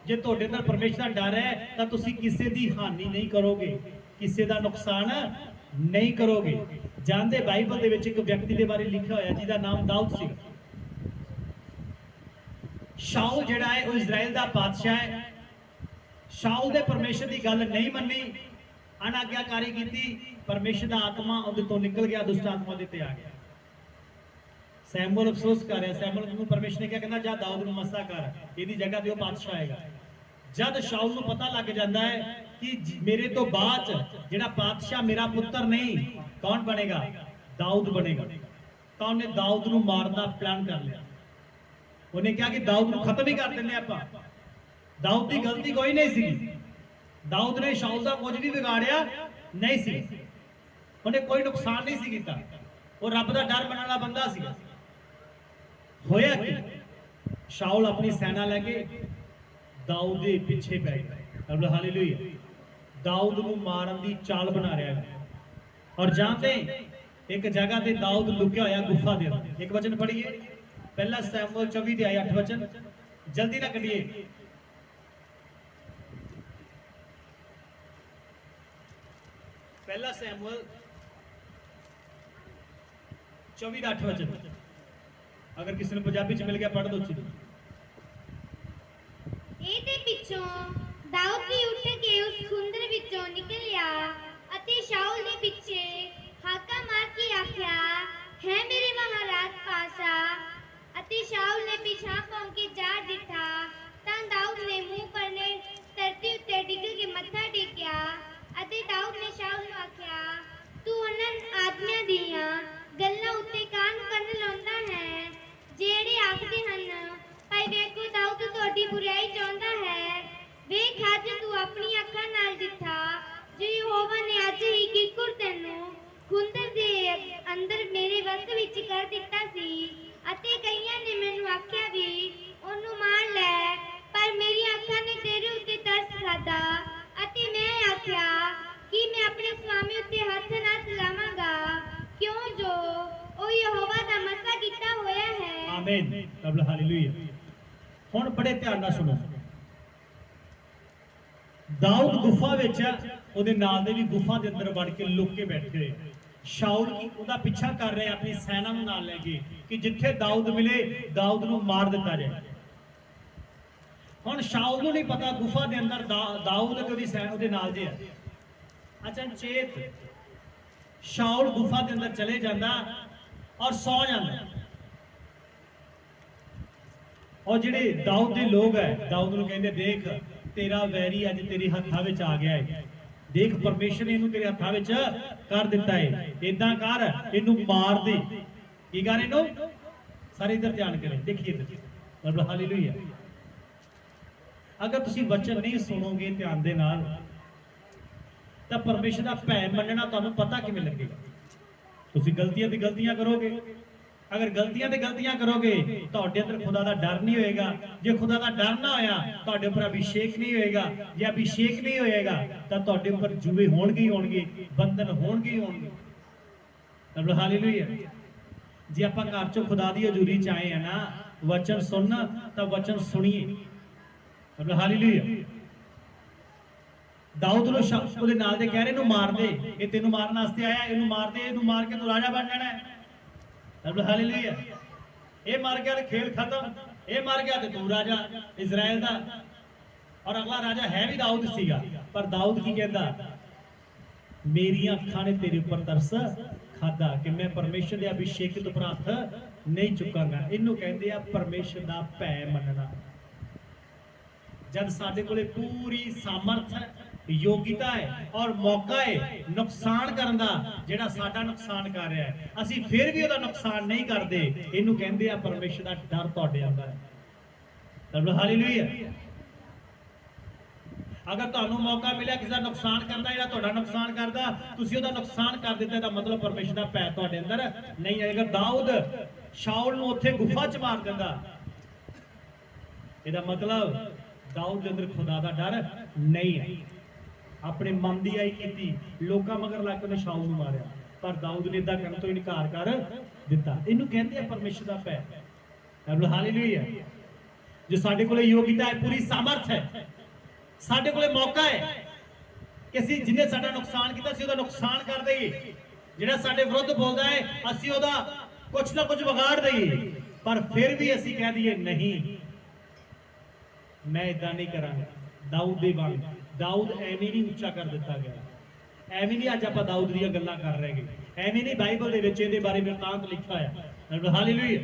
ਜੇ ਤੁਹਾਡੇ ਅੰਦਰ ਪਰਮੇਸ਼ਰ ਦਾ ਡਰ ਹੈ ਤਾਂ ਤੁਸੀਂ ਕਿਸੇ ਦੀ ਹਾਨੀ ਨਹੀਂ ਕਰੋਗੇ, ਕਿਸੇ ਦਾ ਨੁਕਸਾਨ ਨਹੀਂ ਕਰੋਗੇ। ਜਾਣਦੇ ਬਾਈਬਲ ਦੇ ਵਿੱਚ ਇੱਕ ਵਿਅਕਤੀ ਦੇ ਬਾਰੇ ਲਿਖਿਆ ਹੋਇਆ ਜਿਹਦਾ ਨਾਮ ਦਾਊਦ ਸੀ। ਸ਼ਾਉਲ ਜਿਹੜਾ ਹੈ ਉਹ ਇਜ਼ਰਾਈਲ ਦਾ ਬਾਦਸ਼ਾਹ ਹੈ। ਸ਼ਾਉਲ ਦੇ ਪਰਮੇਸ਼ਰ ਦੀ ਗੱਲ ਨਹੀਂ ਮੰਨੀ, ਅਨਾਗਿਆਕਾਰੀ ਕੀਤੀ, ਪਰਮੇਸ਼ਰ ਦਾ ਆਤਮਾ ਉਹਦੇ ਤੋਂ ਨਿਕਲ ਗਿਆ, ਦੁਸ਼ਟ ਆਤਮਾ ਦੇ ਤੇ ਆ ਗਿਆ। ਸੈਮੂਅਲ ਅਫਸੋਸ ਕਰ ਰਿਹਾ, ਸੈਮੂਅਲ ਨੂੰ ਪਰਮੇਸ਼ਰ ਨੇ ਕਿਹਾ ਕਹਿੰਦਾ ਜਾ ਦਾਊਦ ਨੂੰ ਮਸਾ ਕਰ, ਇਹਦੀ ਜਗ੍ਹਾ ਤੇ ਉਹ ਬਾਦਸ਼ਾਹ ਆਏਗਾ। ਜਦ ਸ਼ਾਉਲ ਨੂੰ ਪਤਾ ਲੱਗ ਜਾਂਦਾ ਹੈ ਕਿ ਮੇਰੇ ਤੋਂ ਬਾਅਦ ਜਿਹੜਾ ਬਾਦਸ਼ਾਹ ਮੇਰਾ ਪੁੱਤਰ ਨਹੀਂ, ਕੌਣ ਬਣੇਗਾ? ਦਾਊਦ ਬਣੇਗਾ। ਤਾਂ ਉਹਨੇ ਦਾਊਦ ਨੂੰ ਮਾਰਨ ਦਾ ਪਲਾਨ ਕਰ ਲਿਆ। ਉਹਨੇ ਕਿਹਾ ਕਿ ਦਾਊਦ ਨੂੰ ਖਤਮ ਹੀ ਕਰ ਦਿੰਦੇ ਆਪਾਂ। ਦਾਊਦ ਦੀ ਗਲਤੀ ਕੋਈ ਨਹੀਂ ਸੀ, ਦਾਊਦ ਨੇ ਸ਼ਾਉਲ ਦਾ ਕੁਝ ਵੀ ਵਿਗਾੜਿਆ ਨਹੀਂ ਸੀ, ਉਹਨੇ ਕੋਈ ਨੁਕਸਾਨ ਨਹੀਂ ਸੀ ਕੀਤਾ, ਉਹ ਰੱਬ ਦਾ ਡਰ ਮੰਨਣ ਵਾਲਾ ਬੰਦਾ ਸੀ। ਹੋਇਆ ਕਿ ਸ਼ਾਉਲ ਆਪਣੀ ਸੈਨਾ ਲੈ ਕੇ ਦਾਊਦ ਦੇ ਪਿੱਛੇ ਪੈ ਗਿਆ। ਹਾਲੇਲੂਇਆ। ਦਾਊਦ ਨੂੰ ਮਾਰਨ ਦੀ ਚਾਲ ਬਣਾ ਰਿਹਾ ਹੈ। ਔਰ ਜਾਂਦੇ ਇੱਕ ਜਗ੍ਹਾ ਤੇ ਦਾਊਦ ਲੁਕਿਆ ਹੋਇਆ ਗੁਫਾ ਦੇ ਅੰਦਰ। ਇੱਕ ਵਚਨ ਪੜ੍ਹੀਏ, ਪਹਿਲਾ ਸੈਮੂਅਲ 24 ਦੇ ਆਏ 8 ਵਚਨ, ਜਲਦੀ ਨਾ ਕੱਢੀਏ। ਪਹਿਲਾ ਸੈਮੂਅਲ 24 ਦਾ 8 ਵਚਨ। ਅਗਰ ਕਿਸੇ ਨੂੰ ਪੰਜਾਬੀ ਚ ਮਿਲ ਗਿਆ ਪੜ੍ਹ ਦੋ। ਇਹਦੇ ਪਿੱਛੋਂ ਦਾਊਦ ਵੀ ਉੱਠ ਕੇ ਉਸ ਖੁੰਦਰ ਵਿੱਚੋਂ ਨਿਕਲਿਆ ਅਤੇ ਸ਼ਾਉਲ ਦੇ ਪਿੱਛੇ ਹਾਕਾ ਮਾਰ ਕੇ ਆਖਿਆ, ਹੈ ਮੇਰੇ ਮਹਾਰਾਜ ਪਾਸ਼ਾ। ਅਤੇ ਸ਼ਾਉਲ ਨੇ ਪਿਛਾਂ ਭੌਂ ਕੇ ਜਾ ਦਿੱਤਾ ਤਾਂ ਦਾਊਦ ਨੇ ਮੂੰਹ ਪਰਨੇ ਧਰਤੀ ਉੱਤੇ ਡਿੱਗ ਕੇ ਮੱਥਾ ਟੇਕਿਆ। ਅਤੇ ਦਾਊਦ ਨੇ ਸ਼ਾਉਲ ਨੂੰ ਆਖਿਆ, ਤੂੰ ਉਹਨਾਂ ਆਦਮੀਆਂ ਦੀਆਂ ਗੱਲਾਂ ਉੱਤੇ ਕਾਨ ਕੰਨ ਲਾਉਂਦਾ ਹੈ ਜਿਹੜੇ ਆਖਦੇ ਹਨ, ਭਾਈ ਵੇਖੋ ਦਾਊਦ ਤੁਹਾਡੀ ਬੁਰਾਈ ਚਾਹੁੰਦਾ ਹੈ। ਵੇਖ ਅੱਜ ਤੂੰ ਆਪਣੀ ਅੱਖਾਂ ਨਾਲ ਦਿੱਤਾ ਜੋ ਯਹੋਵਾ ਨੇ ਅੱਜ ਹੀ ਕਿਰਕੁਰ ਤੈਨੂੰ ਖੁੰਦਰ ਦੇ ਅੰਦਰ ਮੇਰੇ ਵੱਸ ਵਿੱਚ ਕਰ ਦਿੱਤਾ ਸੀ। ਅਤੇ ਕਈਆਂ ਨੇ ਮੈਨੂੰ ਆਖਿਆ ਵੀ ਉਹਨੂੰ ਮਾਰ ਲੈ, ਪਰ ਮੇਰੀਆਂ ਅੱਖਾਂ ਨੇ ਤੇਰੇ ਉੱਤੇ ਤਰਸ ਖਾਧਾ ਅਤੇ ਮੈਂ ਆਖਿਆ ਕਿ ਮੈਂ ਆਪਣੇ ਸਵਾਮੀ ਉੱਤੇ ਹੱਥ ਨਾ ਚਲਾਵਾਂਗਾ, ਕਿਉਂ ਜੋ ਉਹ ਯਹੋਵਾ ਦਾ ਮਸਾ ਕੀਤਾ ਹੋਇਆ ਹੈ। ਆਮੀਨ। ਰੱਬ ਹਾਲੇਲੂਇਆ। ਹੁਣ ਬੜੇ ਧਿਆਨ ਨਾਲ ਸੁਣੋ। ਦਾਊਦ ਗੁਫਾ ਵਿੱਚ, ਉਹਦੇ ਨਾਲ ਦੇ ਵੀ ਗੁਫਾ ਦੇ ਅੰਦਰ ਵੜ ਕੇ ਲੁਕ ਕੇ ਬੈਠੇ ਹੋਏ। ਸ਼ਾਉਲ ਕੀ ਉਹਦਾ ਪਿੱਛਾ ਕਰ ਰਿਹਾ ਆਪਣੀ ਸੈਨਾ ਨੂੰ ਨਾਲ ਲੈ ਕੇ ਕਿ ਜਿੱਥੇ ਦਾਊਦ ਮਿਲੇ ਦਾਊਦ ਨੂੰ ਮਾਰ ਦਿੱਤਾ ਜਾਏ। ਹੁਣ ਸ਼ਾਉਲ ਨੂੰ ਨਹੀਂ ਪਤਾ ਗੁਫਾ ਦੇ ਅੰਦਰ ਦਾਊਦ ਤੇ ਉਹਦੀ ਸੈਨਾ ਉਹਦੇ ਨਾਲ ਜੇ ਆ। ਅਚਨਚੇਤ ਸ਼ਾਉਲ ਗੁਫਾ ਦੇ ਅੰਦਰ ਚਲੇ ਜਾਂਦਾ ਔਰ ਸੌ ਜਾਂਦਾ। ਔਰ ਜਿਹੜੇ ਦਾਊਦ ਦੇ ਲੋਕ ਹੈ ਦਾਊਦ ਨੂੰ ਕਹਿੰਦੇ, ਦੇਖ ਤੇਰਾ ਵੈਰੀ ਅੱਜ ਤੇਰੇ ਹੱਥਾਂ ਵਿੱਚ ਆ ਗਿਆ ਹੈ, ਦੇਖ ਪਰਮੇਸ਼ਰ ਨੇ ਇਹਨੂੰ ਤੇਰੇ ਹੱਥਾਂ ਵਿੱਚ ਕਰ ਦਿੱਤਾ ਹੈ, ਇਦਾਂ ਕਰ ਇਹਨੂੰ ਮਾਰ ਦੇ। ਕੀ ਕਰ ਇਹਨੂੰ? ਸਾਰੇ ਇਧਰ ਧਿਆਨ ਕਰੇ, ਦੇਖੀਏ ਇਧਰ। ਹਾਲੇਲੂਇਆ। ਅਗਰ ਤੁਸੀਂ ਵਚਨ ਨਹੀਂ ਸੁਣੋਗੇ ਧਿਆਨ ਦੇ ਨਾਲ ਤਾਂ ਪਰਮੇਸ਼ਰ ਦਾ ਭੈ ਮੰਨਣਾ ਤੁਹਾਨੂੰ ਪਤਾ ਕਿਵੇਂ ਲੱਗੇਗਾ? ਤੁਸੀਂ ਗਲਤੀਆਂ ਤੇ ਗਲਤੀਆਂ ਕਰੋਗੇ। ਅਗਰ ਗਲਤੀਆਂ ਤੇ ਗਲਤੀਆਂ ਕਰੋਗੇ ਤੁਹਾਡੇ ਅੰਦਰ ਖੁਦਾ ਦਾ ਡਰ ਨਹੀਂ ਹੋਏਗਾ। ਜੇ ਖੁਦਾ ਦਾ ਡਰ ਨਾ ਹੋਇਆ ਤੁਹਾਡੇ ਉੱਪਰ ਅਭਿਸ਼ੇਕ ਨਹੀਂ ਹੋਏਗਾ। ਜੇ ਅਭਿਸ਼ੇਕ ਨਹੀਂ ਹੋਏਗਾ ਤਾਂ ਤੁਹਾਡੇ ਉੱਪਰ ਜੂਏ ਹੋਣਗੇ ਹੀ ਹੋਣਗੇ, ਬੰਧਨ ਹੋਣਗੇ ਹੀ ਹੋਣਗੇ। ਰੱਬ ਹਾਲੇਲੂਇਆ। ਜੇ ਆਪਾਂ ਘਰ ਚੋਂ ਖੁਦਾ ਦੀ ਹਜ਼ੂਰੀ ਚ ਆਏ ਆ ਨਾ, ਵਚਨ ਸੁਣਨਾ ਤਾਂ ਵਚਨ ਸੁਣੀਏ। ਰੱਬ ਹਾਲੇਲੂਇਆ। ਦਾਊਦ ਨੂੰ ਉਹਦੇ ਨਾਲ ਦੇ ਕਹਿ ਰਹੇ ਇਹਨੂੰ ਮਾਰ ਦੇ, ਇਹ ਤੈਨੂੰ ਮਾਰਨ ਵਾਸਤੇ ਆਇਆ, ਇਹਨੂੰ ਮਾਰ ਦੇ, ਇਹਨੂੰ ਮਾਰ ਕੇ ਤੂੰ ਰਾਜਾ ਬਣ ਜਾਣਾ ਹੈ। ਰੱਬ ਹਾਲੇਲੂਇਆ। ਇਹ ਮਰ ਗਿਆ ਤੇ ਖੇਲ ਖਤਮ, ਇਹ ਮਰ ਗਿਆ ਤੇ ਤੂੰ ਰਾਜਾ ਇਜ਼ਰਾਈਲ ਦਾ। ਔਰ ਅਗਲਾ ਰਾਜਾ ਹੈ ਵੀ ਦਾਊਦ ਸੀਗਾ, ਪਰ ਦਾਊਦ ਕੀ ਕਹਿੰਦਾ? ਮੇਰੀਆਂ ਅੱਖਾਂ ਨੇ ਤੇਰੇ ਉੱਪਰ ਤਰਸ ਖਾਦਾ ਕਿ ਮੈਂ ਪਰਮੇਸ਼ਰ ਦੇ ਅਭਿਸ਼ੇਕਿਤ ਉੱਪਰ ਹੱਥ ਨਹੀਂ ਚੁੱਕਾਂਗਾ। ਇਹਨੂੰ ਕਹਿੰਦੇ ਆ ਪਰਮੇਸ਼ਰ ਦਾ ਭੈ ਮੰਨਣਾ। ਜਦ ਸਾਡੇ ਕੋਲੇ ਪੂਰੀ ਸਾਮਰਥ ਹੈ, ਯੋਗਿਤਾ ਹੈ ਔਰ ਮੌਕਾ ਹੈ ਨੁਕਸਾਨ ਕਰਨ ਦਾ, ਜਿਹੜਾ ਸਾਡਾ ਨੁਕਸਾਨ ਕਰ ਰਿਹਾ ਹੈ, ਅਸੀਂ ਫਿਰ ਵੀ ਉਹਦਾ ਨੁਕਸਾਨ ਨਹੀਂ ਕਰਦੇ, ਇਹਨੂੰ ਕਹਿੰਦੇ ਆ ਪਰਮੇਸ਼ਰ ਦਾ ਡਰ ਤੁਹਾਡੇ ਅੰਦਰ ਹੈ। ਰੱਬ ਹਾਲੇਲੂਇਆ। ਅਗਰ ਤੁਹਾਨੂੰ ਮੌਕਾ ਮਿਲਿਆ ਕਿਸੇ ਦਾ ਨੁਕਸਾਨ ਕਰਨ ਦਾ, ਜਿਹੜਾ ਤੁਹਾਡਾ ਨੁਕਸਾਨ ਕਰਦਾ ਤੁਸੀਂ ਉਹਦਾ ਨੁਕਸਾਨ ਕਰ ਦਿੱਤਾ, ਤਾਂ ਮਤਲਬ ਪਰਮੇਸ਼ਰ ਦਾ ਭੈ ਤੁਹਾਡੇ ਅੰਦਰ ਨਹੀਂ ਆਏਗਾ। ਦਾਊਦ ਸ਼ਾਉਲ ਨੂੰ ਉੱਥੇ ਗੁਫਾ 'ਚ ਮਾਰ ਦਿੰਦਾ, ਇਹਦਾ ਮਤਲਬ ਦਾਊਦ ਦੇ ਅੰਦਰ ਖੁਦਾ ਦਾ ਡਰ ਨਹੀਂ ਹੈ। ਆਪਣੇ ਮਨ ਦੀ ਆਈ ਕੀਤੀ, ਲੋਕਾਂ ਮਗਰ ਲੱਗ ਕੇ ਉਹਨੇ ਸ਼ਾਉਲ ਨੂੰ ਮਾਰਿਆ, ਪਰ ਦਾਊਦ ਨੇ ਇਦਾਂ ਕਰਨ ਤੋਂ ਇਨਕਾਰ ਕਰ ਦਿੱਤਾ। ਇਹਨੂੰ ਕਹਿੰਦੇ ਆ ਪਰਮੇਸ਼ਰ ਦਾ ਭੈ। ਰੱਬ ਹਾਲੇਲੂਇਆ। जो साडे कोले योग्यता है, पूरी सामर्थ है, साडे कोले मौका है कि ਅਸੀਂ जिन्हें साडा नुकसान किया सी ਉਹਦਾ नुकसान कर दईए, ਜਿਹੜਾ ਸਾਡੇ ਵਿਰੁੱਧ ਬੋਲਦਾ ਹੈ ਅਸੀਂ ਉਹਦਾ ਕੁਝ ਨਾ ਕੁਝ ਵਿਗਾੜ ਦਈਏ, ਪਰ ਫਿਰ ਵੀ ਅਸੀਂ ਕਹਿ ਦਈਏ ਨਹੀਂ मैं इदा नहीं करांगा। दाऊद दे वांग दाऊद एवें नहीं उच्चा कर दिता गया, एवें नहीं अज आपां दाऊद दी गल्लां कर रहे हैं, एवें नहीं बाइबल दे विच इहदे बारे वृतांत लिखा है। हालेलुया।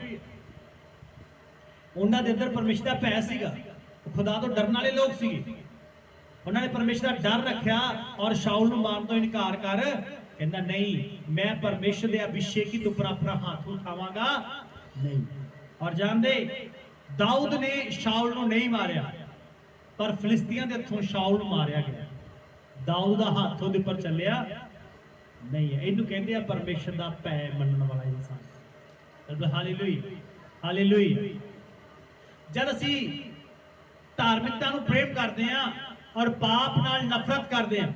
उन्हां दे अंदर परमेश्वर दा भय सीगा, खुदा तो डरन वाले लोग सीगे, उन्होंने परमेश्वर का डर रखा और शाऊल नूं मारन तो इनकार कर, कहंदा नहीं मैं परमेश्वर दे अभिषेकी तो पर अपना हाथ उठावांगा नहीं। और जानदे दाऊद ने शाऊल नूं नहीं मारिया, पर फिलिस्तियां दे हत्थों शाऊल नूं मारिया गया, दाऊद दा हाथ उहदे उपर चलिया नहीं है। इहनूं कहंदे आ परमेश्वर दा भय मनण वाला इंसान। Hallelujah hallelujah. जद असीं धार्मिकता नूं प्रेम करदे आ और पाप नाल नफरत करदे आ,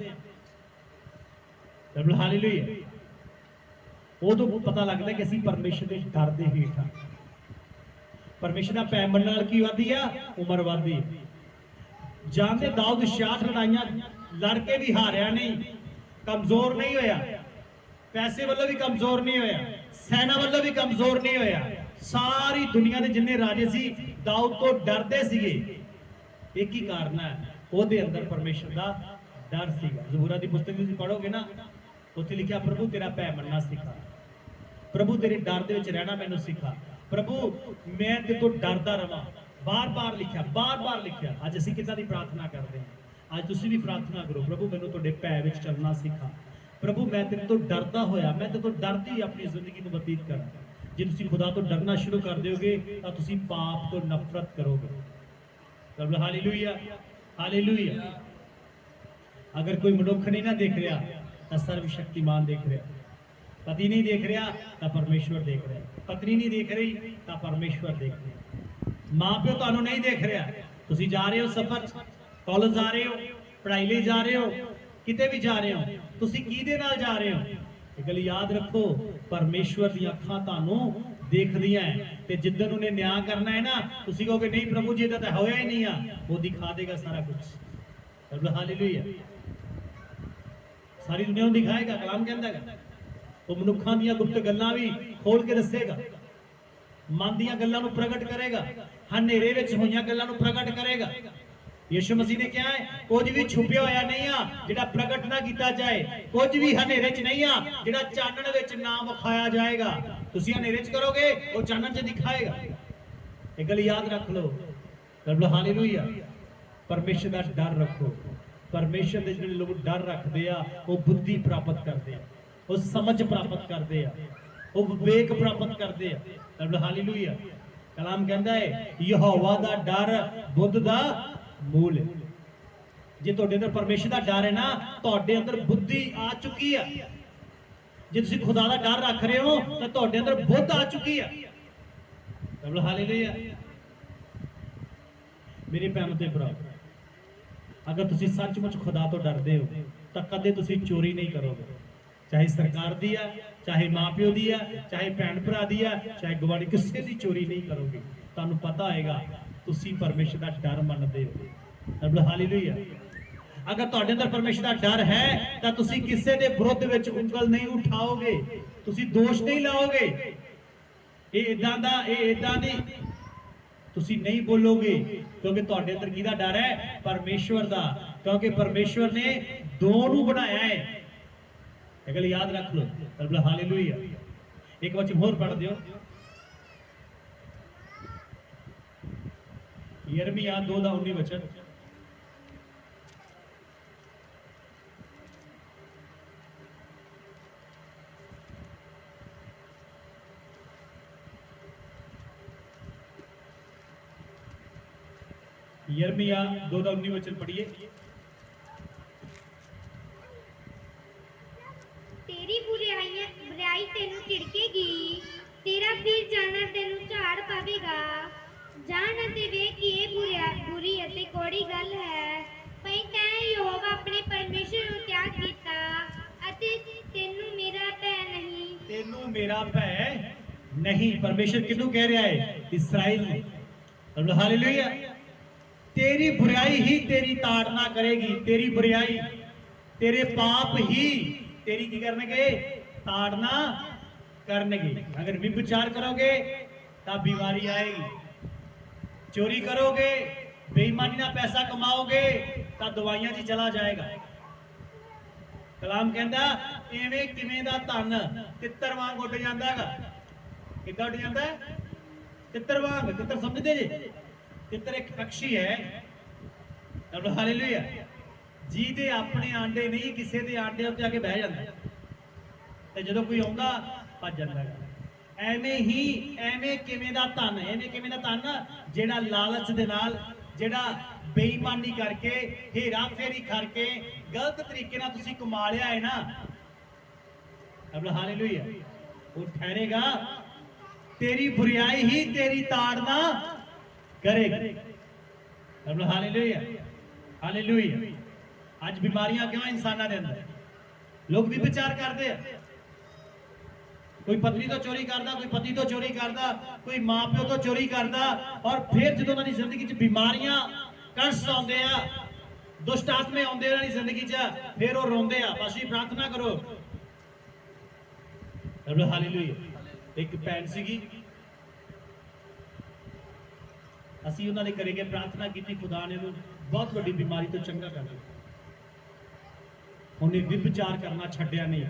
हालेलुया, उदों पता लगदा कि असीं परमेश्वर दे डर दे हेठ आ। परमेश्वर का भय मनण नाल की वधदी आ, उमर वधदी है। जानते दाऊद 66 लड़ाइयां लड़के भी हारिया नहीं, कमजोर नहीं होया, पैसे वालों भी कमजोर नहीं होया, सेना वालों भी कमजोर नहीं होया। सारी दुनिया के जिन्ने राजे सी दाऊद तो डरते सीगे। एक ही कारण है, ਉਹਦੇ अंदर परमेश्वर का डर सीगा। ज़बूरा दी पुस्तक तुसीं पढ़ोगे ना, उत्थे लिखिया प्रभु तेरा भय मनना सिखा, प्रभु तेरे डर दे विच रहना मैनूं सिखा, प्रभु मैं ते तो डरदा रवां। बार बार लिखिया, बार बार लिखिया। अज असीं किदां दी प्रार्थना करते हैं, अज तुसीं भी प्रार्थना करो, प्रभु मैनूं तुहाडे भय विच चलना सिखा, प्रभु मैं तेरे तो डरदा होया, मैं तेरे तो डरदी अपनी जिंदगी नूं बतीत करा। जे तुसीं खुदा तो डरना शुरू कर दोगे तो तुसीं पाप तो नफरत करोगे। Hallelujah hallelujah. अगर कोई मनुख नहीं ना देख रहा तो सर्वशक्तिमान देख रहा, पति नहीं देख रहा तो परमेश्वर देख रहा, पत्नी नहीं देख रही तो परमेश्वर देख रहा, माँ प्यो तुहानूं नहीं देख रहा, तुसीं जा रहे हो सफर, कॉलेज जा रहे हो, पढ़ाई लिए जा रहे हो, किते भी जा रहे हो, तुसीं किहदे नाल जा रहे हो। एक गल याद रखो, परमेश्वर दी अखां तुहानूं देखदियां है, ते जिद्दन उन्हें न्याय करना है ना, तुसीं कहोगे नहीं प्रभु जी दा तां होया ही नहीं आ, वो दिखा देगा सारा कुछ। हालेलुया। सारी दुनिया नूं दिखाएगा, कलाम कहंदा है वो मनुखां दीयां गुप्त गल्लां भी खोल के दसेगा, मन दीयां गल्लां नूं प्रगट करेगा, हनेरे विच होईयां गल्लां नूं प्रगट करेगा। यीशु मसीह ने क्या है, कुछ भी छुपिया होया नहीं आ जिहड़ा प्रगट ना कीता जाए, कुछ भी हनेरे च नहीं आ जिहड़ा चानण विच ना विखाया जाएगा। तुसीं हनेरे च करोगे वो चानण च दिखाएगा। एक गल याद रख लो, हालेलुया। परमेश्वर का डर रखो, परमेश्वर के जिहड़े लोग डर रखते आ वो बुद्धि प्राप्त करते आ, वो समझ प्राप्त करते आ, वो विवेक प्राप्त करते आ। हालेलुया। कलाम कहता है यहोवा दा डर बुद्ध दा मूल है। जे तुहाडे अंदर परमेश्वर दा डर है ना, तुहाडे अंदर बुद्धि आ चुकी है। जे तुसीं खुदा दा डर रख रहे हो तो तुहाडे अंदर बुद्ध आ चुकी है। हालेलुया। मेरे भैन ते भरा, अगर तुसीं सचमुच खुदा तो डरदे हो तो कदे तुसीं चोरी नहीं करोगे, चाहे सरकार दी है, चाहे माँ प्यो दी है, चाहे भैन भरा दी है, चाहे गवाड़ी, किसी की चोरी नहीं करोगे। तुहानूं पता होएगा तुसीं परमेश्वर का डर मनदे हो। हालेलुया। अगर तुहाडे अंदर परमेश्वर का डर है तो तुसीं किसी के विरोध विच उंगल नहीं उठाओगे, तुसीं दोष नहीं लाओगे, ये इदां दा ये इदां नहीं, तुसीं नहीं बोलोगे, क्योंकि तुहाडे अंदर किहदा डर है, परमेश्वर दा। क्योंकि परमेश्वर ने दोनों बनाया है। एक गल याद रख लो। हालेलुया। एक वचन होर पढ़ दियो, यिर्मयाह 2:19 वचन। यिर्मयाह 2:19 वचन पढ़िए। तेरी बुराई तेनू झिड़केगी, तेरा फिर जाना तेनू झाड़ पावेगा। जान अते वेख कि ये बुरी अते कोड़ी गल है, पई तैं यहोवा अपने परमेश्वर नूं त्याग कीता अते तेनू मेरा भय नहीं। तेनू मेरा भय नहीं। परमेश्वर किनू कह रहा है? इस्राएल ने। हालेलुया। तेरी बुराई ही तेरी ताड़ना करेगी। तेरी बुराई, तेरे पाप ही तेरी की करनगे, ताड़ना करनगे। अगर विचार करोगे तब बीमारी आएगी, चोरी करोगे, बेईमानी ना पैसा कमाओगे तो दवाइयां च चला जाएगा। कलाम कहता इवें किवें दा धन तितर वांग उड़ जांदा गा। किद्दां उड़ जांदा है? तितर वांग। तितर समझदे जे? तितर एक पक्षी है, हालेलुया, ਜਿਹਦੇ ਆਪਣੇ ਆਂਡੇ ਨਹੀਂ, ਕਿਸੇ ਦੇ ਆਂਡੇ ਉੱਤੇ ਆ ਕੇ ਬਹਿ ਜਾਂਦਾ ਤੇ ਜਦੋਂ ਕੋਈ ਆਉਂਦਾ ਭੱਜ ਜਾਂਦਾ। ਐਵੇਂ ਹੀ, ਐਵੇਂ ਕਿਵੇਂ ਦਾ ਧਨ, ਐਵੇਂ ਕਿਵੇਂ ਦਾ ਧਨ ਜਿਹੜਾ ਲਾਲਚ ਦੇ ਨਾਲ, ਜਿਹੜਾ ਬੇਈਮਾਨੀ ਕਰਕੇ, ਹੀਰਾ ਫੇਰੀ ਕਰਕੇ, ਗਲਤ ਤਰੀਕੇ ਨਾਲ ਤੁਸੀਂ ਕਮਾ ਲਿਆ ਹੈ ਨਾ, ਹਾਲੇਲੂਇਆ, ਉਹ ਠਹਿਰੇਗਾ। तेरी बुराई ही तेरी ताड़ना करेगी। Hallelujah, hallelujah. आज बीमारियां क्यों इंसाना दे अंदर? लोग भी विचार करते हैं, कोई पत्नी तो चोरी करता, कोई पति तो चोरी करता, कोई मां प्यो तो चोरी करता, और फिर जो उन्होंने जिंदगी च बीमारियां कष्ट आते हैं, दुष्ट आत्मे आते उन्होंने जिंदगी च, फिर वो रोंदे आ। बस प्रार्थना करो। हालेलुया। एक भैन सीगी, ਅਸੀਂ ਉਹਨਾਂ ਦੇ ਘਰੇ ਗਏ, ਪ੍ਰਾਰਥਨਾ ਕੀਤੀ, ਖੁਦਾ ਨੇ ਉਹਨੂੰ ਬਹੁਤ ਵੱਡੀ ਬਿਮਾਰੀ ਤੋਂ ਚੰਗਾ ਕਰ ਦਿੱਤਾ। ਉਹਨੇ ਵਿਭਚਾਰ ਕਰਨਾ ਛੱਡਿਆ ਨਹੀਂ।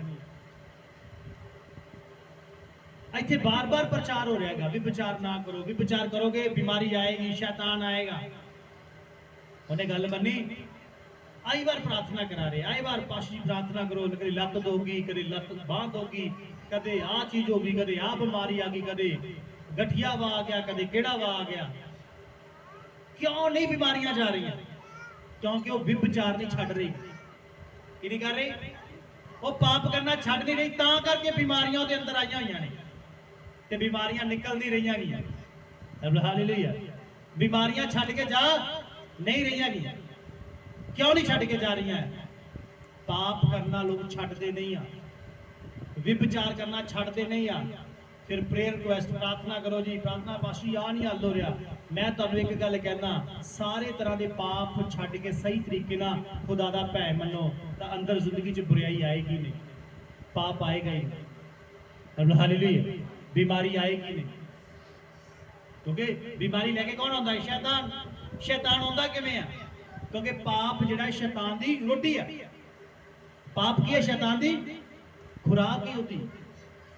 ਇੱਥੇ ਬਾਰ-ਬਾਰ ਪ੍ਰਚਾਰ ਹੋ ਰਿਹਾ ਹੈਗਾ, ਵਿਭਚਾਰ ਨਾ ਕਰੋ, ਵਿਭਚਾਰ ਕਰੋਗੇ ਬਿਮਾਰੀ ਆਏਗੀ, ਸ਼ੈਤਾਨ ਆਏਗਾ। ਉਹਨੇ ਗੱਲ ਮੰਨੀ। ਆਈ ਵਾਰ ਪ੍ਰਾਰਥਨਾ ਕਰਾ ਰਹੇ, ਆਈ ਵਾਰ ਪਾਸ਼ੀ ਪ੍ਰਾਰਥਨਾ ਕਰੋ, ਕਦੇ ਲੱਤ ਦੋਗੀ, ਕਦੇ ਲੱਤ ਬਾਂਹ ਦੋਗੀ, कदे आ चीज होगी, कदे आ बीमारी आ गई, कदे गठिया वा आ गया, कदे केड़ा वा आ गया। क्यों नहीं बीमारियां जा रही? क्योंकि वो विभचार नहीं छड़ रही। की नहीं कर रही? वो पाप करना छड़ नहीं रही, ता करके बीमारियां उहदे अंदर आईयां होईयां ने ते बीमारियां निकल नहीं रहीयां गईयां। हालेलुया। बीमारियां छड़ के जा नहीं रहीयां गईयां। क्यों नहीं छड़ के जा रही? पाप करना लोग छड्डदे नहीं आ, विभचार करना छड्डदे नहीं आ। फिर प्रेयर रिक्वेस्ट, प्रार्थना करो जी, प्रार्थना पाशी आ नहीं हल हो रहा। मैं तुहानू एक गल कहना, सारे तरह के पाप छड्ड के सही तरीके नाल खुदा दा भै मनो तो अंदर जिंदगी च बुराई आएगी नहीं, पाप आएगा ही नहीं। हालेलुया। बीमारी आएगी नहीं, क्योंकि बीमारी लेके कौन आंदा है? शैतान। शैतान आंदा किवें आ? क्योंकि पाप जिहड़ा शैतान दी रोटी है। पाप की है? शैतान दी खुराक ही होती।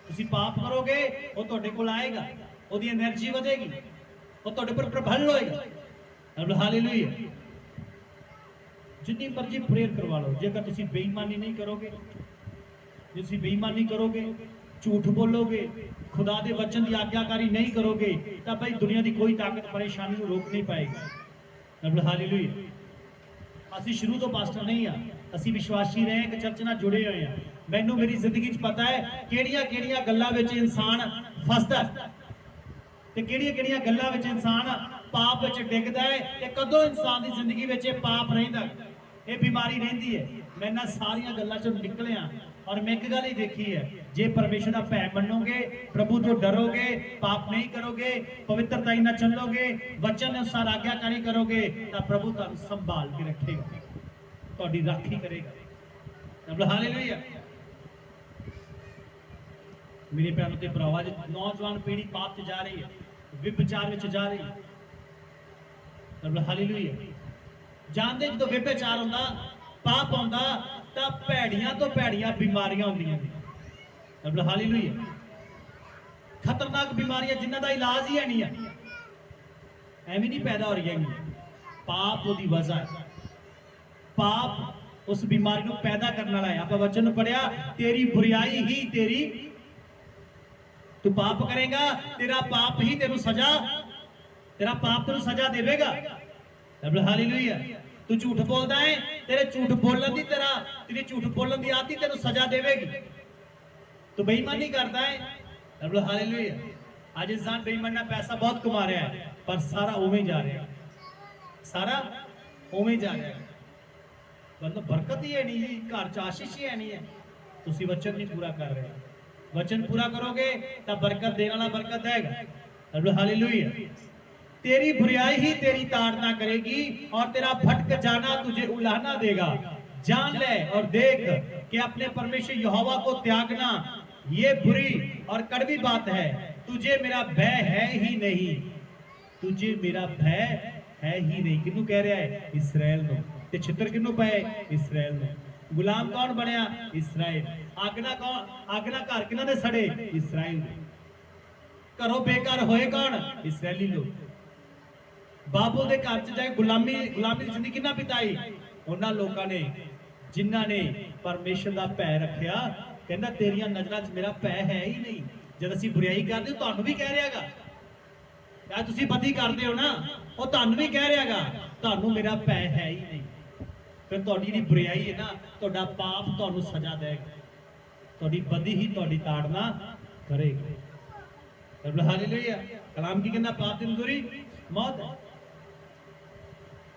तुसी पाप करोगे वो तुहाडे कोल आएगा, ओदी एनर्जी वधेगी, वो तुहाडे पर प्रबल होएगा। हालेलुया। जितनी मर्जी प्रेयर करवा लो, जेकर तुसी बेईमानी नहीं करोगे, जे तुसी बेईमानी करोगे, झूठ बोलोगे, खुदा दे वचन की आज्ञाकारी नहीं करोगे, तो भाई दुनिया की कोई ताकत परेशानी को रोक नहीं पाएगी। हालेलुया। ਅਸੀਂ शुरू तो पास्टर नहीं हाँ, ਅਸੀਂ विश्वासी रहे, एक चर्च नाल जुड़े हुए हैं। मैनू मेरी जिंदगी पता है किहड़ियां-किहड़ियां गल्लां विच इंसान फसदा ते किहड़ियां-किहड़ियां गल्लां विच इंसान पाप विच डिगदा है ते कदों इंसान दी जिंदगी विच पाप रहिंदा, ये बीमारी रहिंदी है। मैं इन्हां सारियां गल्लां चों निकलिया और मैं एक गल ही देखी है, जे परमेश्वर का भै मनोगे, प्रभु तो डरोगे, पाप नहीं करोगे, पवित्रता ना चलोगे, वचन अनुसार आज्ञाकारी करोगे, तो प्रभु तुहानू संभाल के रखेगा, तुहाडी राखी करेगा। हालेलुया। मेरे भैनों ते भरावां, नौजवान पीढ़ी पाप च जा रही है, विभचार विच जा रही है। हालेलुया। जानते जो विभचार होंदा, पाप होंदा, तो भैड़ियां तो भैड़ियां बीमारियां होंदियां ने। हालेलुया। खतरनाक बीमारियां जिन्हां दा इलाज ही है नहीं है, एवं नहीं पैदा हो रही है। पाप उहदी वजह है, पाप उस बीमारी को पैदा करने वाला है। आप वचन पढ़िया, तेरी बुराई ही तेरी, तू पाप करेगा, तेरा पाप ही तेरू सजा, तेरा पाप तेरू सजा देवेगा। हालेलुया। तू झूठ बोलता है, तेरे झूठ बोलन दी तेरी झूठ बोलन दी आदत तेरू सजा देवेगी। तू बेईमानी करता है। हालेलुया। आज इंसान बेईमानी ना पैसा बहुत कमा रहा है, पर सारा उवें जा रहा है, सारा उवें जा रहा है। मतलब बरकत ही है नहीं जी, घर च आशीष ही है नहीं है। तुसी वचन नहीं पूरा कर रहे। वचन पूरा करोगे तो बरकत देने वाला बरकत देगा। हालेलुया। तेरी बुराई ही तेरी ताड़ना करेगी और तेरा भटक जाना तुझे उलाहना देगा। जान ले और देख कि अपने परमेश्वर यहोवा को त्यागना ये बुरी और कड़वी बात है। तुझे मेरा भय है ही नहीं, तुझे मेरा भय है ही नहीं। किन्नू कह रहा है? इसराइल नो। ते छित्र किन्नू पाए? Israel no. गुलाम कौन बनया? इसराइल। आगना कौन? आगना घर किन्हां दे सड़े? इसराइल। घरों बेकार होए कौन? इसराइली लोग। बाबुल दे घर च जाए गुलामी गुलामी दी जिंदगी किन्ना बिताई? उन्हां लोकां ने जिन्हां ने परमेश्वर दा भय रखिया। कहंदा तेरियां नजरां च मेरा भय है ही नहीं। जद असीं बुराई करदे तुहानू भी कह रिहागा, यार तुसीं बदी करदे हो ना, ਉਹ ਤੁਹਾਨੂੰ ਵੀ ਕਹਿ ਰਿਹਾਗਾ ਤੁਹਾਨੂੰ ਮੇਰਾ ਭੈ ਹੈ ਹੀ ਨਹੀਂ। ਫਿਰ ਤੁਹਾਡੀ ਜਿਹੜੀ ਬੁਰਾਈ ਹੈ ਨਾ, ਤੁਹਾਡਾ ਪਾਪ ਤੁਹਾਨੂੰ ਸਜ਼ਾ ਦੇਗਾ, ਤੁਹਾਡੀ ਬਦੀ ਹੀ ਤੁਹਾਡੀ ਤਾੜਨਾ ਕਰੇਗੀ। ਰੱਬ ਹਾਲੇਲੂਇਆ। ਕਲਾਮ ਕੀ ਕਹਿੰਦਾ? ਪਾਪ ਦੀ ਮਜ਼ਦੂਰੀ ਮੌਤ ਹੈ।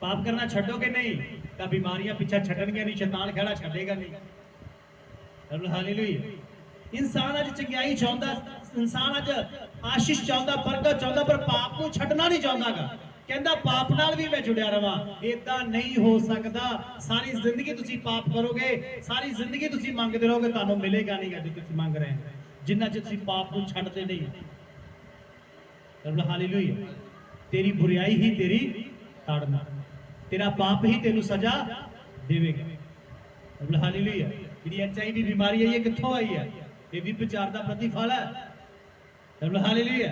ਪਾਪ ਕਰਨਾ ਛੱਡੋਗੇ ਨਹੀਂ ਤਾਂ ਬਿਮਾਰੀਆਂ ਪਿੱਛਾ ਛੱਡਣਗੀਆਂ ਨਹੀਂ, ਸ਼ੈਤਾਨ ਖੜਾ ਛੱਡੇਗਾ ਨਹੀਂ। ਰੱਬ ਹਾਲੇਲੂਇਆ। इंसान अज चंगियाई चाहता, इंसान अज आशीष चाहता, बरकत चाहता, पर पाप को छड्डना नहीं चाहता। कहता पाप नाल भी मैं जुड़िया रहा। इदा नहीं हो सकता। सारी जिंदगी तुसी पाप करोगे, सारी जिंदगी तुसी मंगते रहोगे, तुहानू मिलेगा नहीं जो तुसी मंग रहे हैं, जिन्ना चਿਰ तुसी पाप को छड्डते नहीं। हालेलुया। तेरी बुराई ही तेरी ताड़ना, तेरा पाप ही तेनू सजा देवेगा। हालेलुया। ਜਿਹੜੀ HIV बीमारी है ये कित्थों आई है? ये भी विचार का प्रतिफल है। हालेलुया।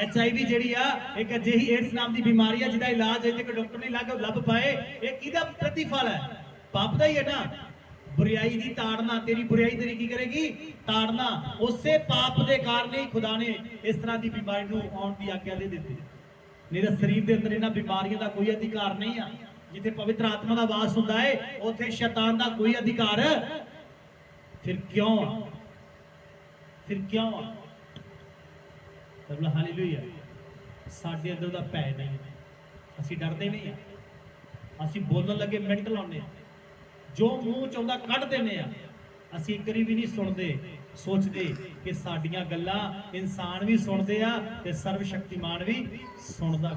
HIV ਜਿਹੜੀ ਆ ਇੱਕ ਅਜਿਹੀ ਏਡਸ ਨਾਮ ਦੀ ਬਿਮਾਰੀ ਆ ਜਿਹਦਾ ਇਲਾਜ ਅਜੇ ਤੱਕ ਡਾਕਟਰ ਨਹੀਂ ਲੱਭ ਪਾਏ। ਇਹ ਕਿਹਦਾ ਪ੍ਰਤੀਫਲ ਹੈ? ਪਾਪ ਦਾ ਹੀ ਹੈ ਨਾ। बुराई ਦੀ ਤਾੜਨਾ, ਤੇਰੀ बुराई ਤੇਰੀ ਕੀ ਕਰੇਗੀ? ਤਾੜਨਾ। ਉਸੇ ਪਾਪ ਦੇ ਕਾਰਨ ਹੀ ਖੁਦਾ ਨੇ ਇਸ ਤਰ੍ਹਾਂ ਦੀ ਬਿਮਾਰੀ ਨੂੰ ਆਉਣ ਦੀ ਆਗਿਆ ਦੇ ਦਿੱਤੀ। ਨਹੀਂ ਤਾਂ ਸਰੀਰ ਦੇ ਅੰਦਰ ਇਹਨਾਂ ਬਿਮਾਰੀਆਂ ਦਾ ਕੋਈ ਅਧਿਕਾਰ ਨਹੀਂ ਆ। जिथे पवित्र आत्मा का वास होता है उथे शैतान का कोई अधिकार फिर क्यों? फिर क्यों? हालेलुया। साडे अंदर दा भय नहीं, असीं डरदे नहीं, असीं बोलण लगे मिंट लाउने, जो मूँह चाहुंदा कढ दिंदे आ। असीं एक बारी भी नहीं सुनते सोचते कि साडियां गल्लां इंसान भी सुनते आ ते सर्वशक्तिमान भी सुनदा।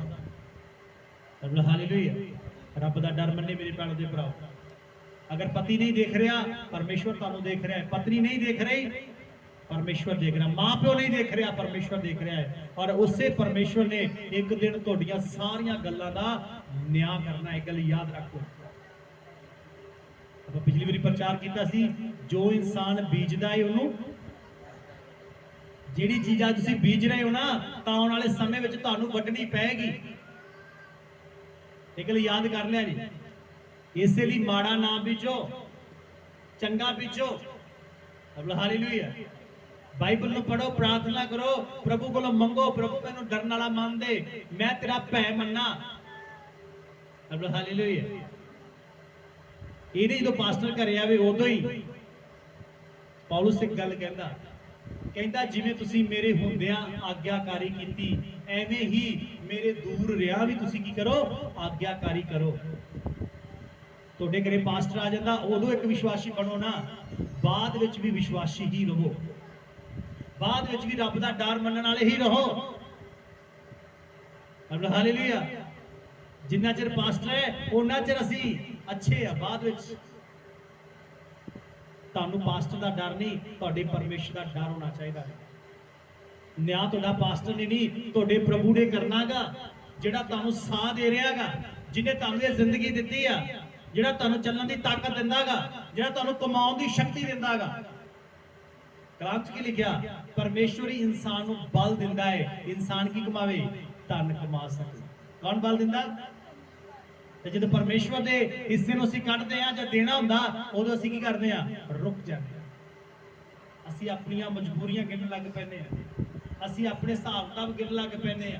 हालेलुया। रब का डर मन्ने मेरे भैणों दे भराओ। अगर पति नहीं देख रहा, परमेश्वर तुहानू देख रहा है। पत्नी नहीं देख रही, परमेश्वर देख रहा। मां प्यो नहीं देख रहा, परमेश्वर देख रहा है। और उससे परमेश्वर ने एक दिन तुहाडियां सारियां गल्लां दा न्याय करना है। गल याद रखो। ਆਪਾਂ पिछली बारी प्रचार किया सी, जो इंसान बीजदा है उन्होंने जिहड़ी चीज़ आज तुसीं बीज रहे हो ना, तां आउण वाले समय विच तुहानू वड्डणी पैगी। एक गल याद कर लिया जी, इसलिए माड़ा ना बीजो, चंगा बीजो। हालेलुया। बाइबल नूं पढ़ो, प्रार्थना करो, प्रभु कोलों मंगो, प्रभु मैनूं डरन वाला मन दे, मैं तेरा भय मन्ना। हालेलुया। ये जो पास्टर घरे आवे उदों ही पौलुस एक गल कहता जिवें तुसीं मेरे हुंदियां आग्याकारी कीती, एवें ही मेरे दूर रिहा भी तुसीं की करो? आग्याकारी करो। तुहाडे घरे पास्टर आ जांदा, उदों एक विश्वासी बनो ना, बाद विच भी विश्वासी ही रहो, बाद विच भी रब दा डर मनण वाले ही रहो। हालेलुया। जिन्ना चिर पास्टर है उन्ना चिर असीं अच्छे आ, बाद विच तुहानू पास्टर का डर नहीं, तुहाडे परमेश्वर का डर होना चाहिए। न्याय तुहाडा पास्टर ने नहीं, तुहाडे प्रभु ने करना गा, जिहड़ा तुहानू साह दे रहा गा, जिन्हें तुहानू ये जिंदगी दित्ती आ, जिहड़ा तुहानू चलण दी ताकत दिंदा गा, जिहड़ा तुहानू कमाउण दी शक्ति दिंदा गा। कलाम च की लिखिया? परमेश्वर ही इंसान नू बल दिंदा है, इंसान की कमावे? धन कमा सके। कौन बल दिंदा? जो परमेश्वर के हिस्से को असीं कढ़दे आ जां देना हुंदा, उदों असीं की करदे आ? रुक जांदे आ। असीं अपणियां मजबूरियां गिणन लग पैंदे आ, असीं अपने हिसाब किताब गिणन लग पैंदे आ।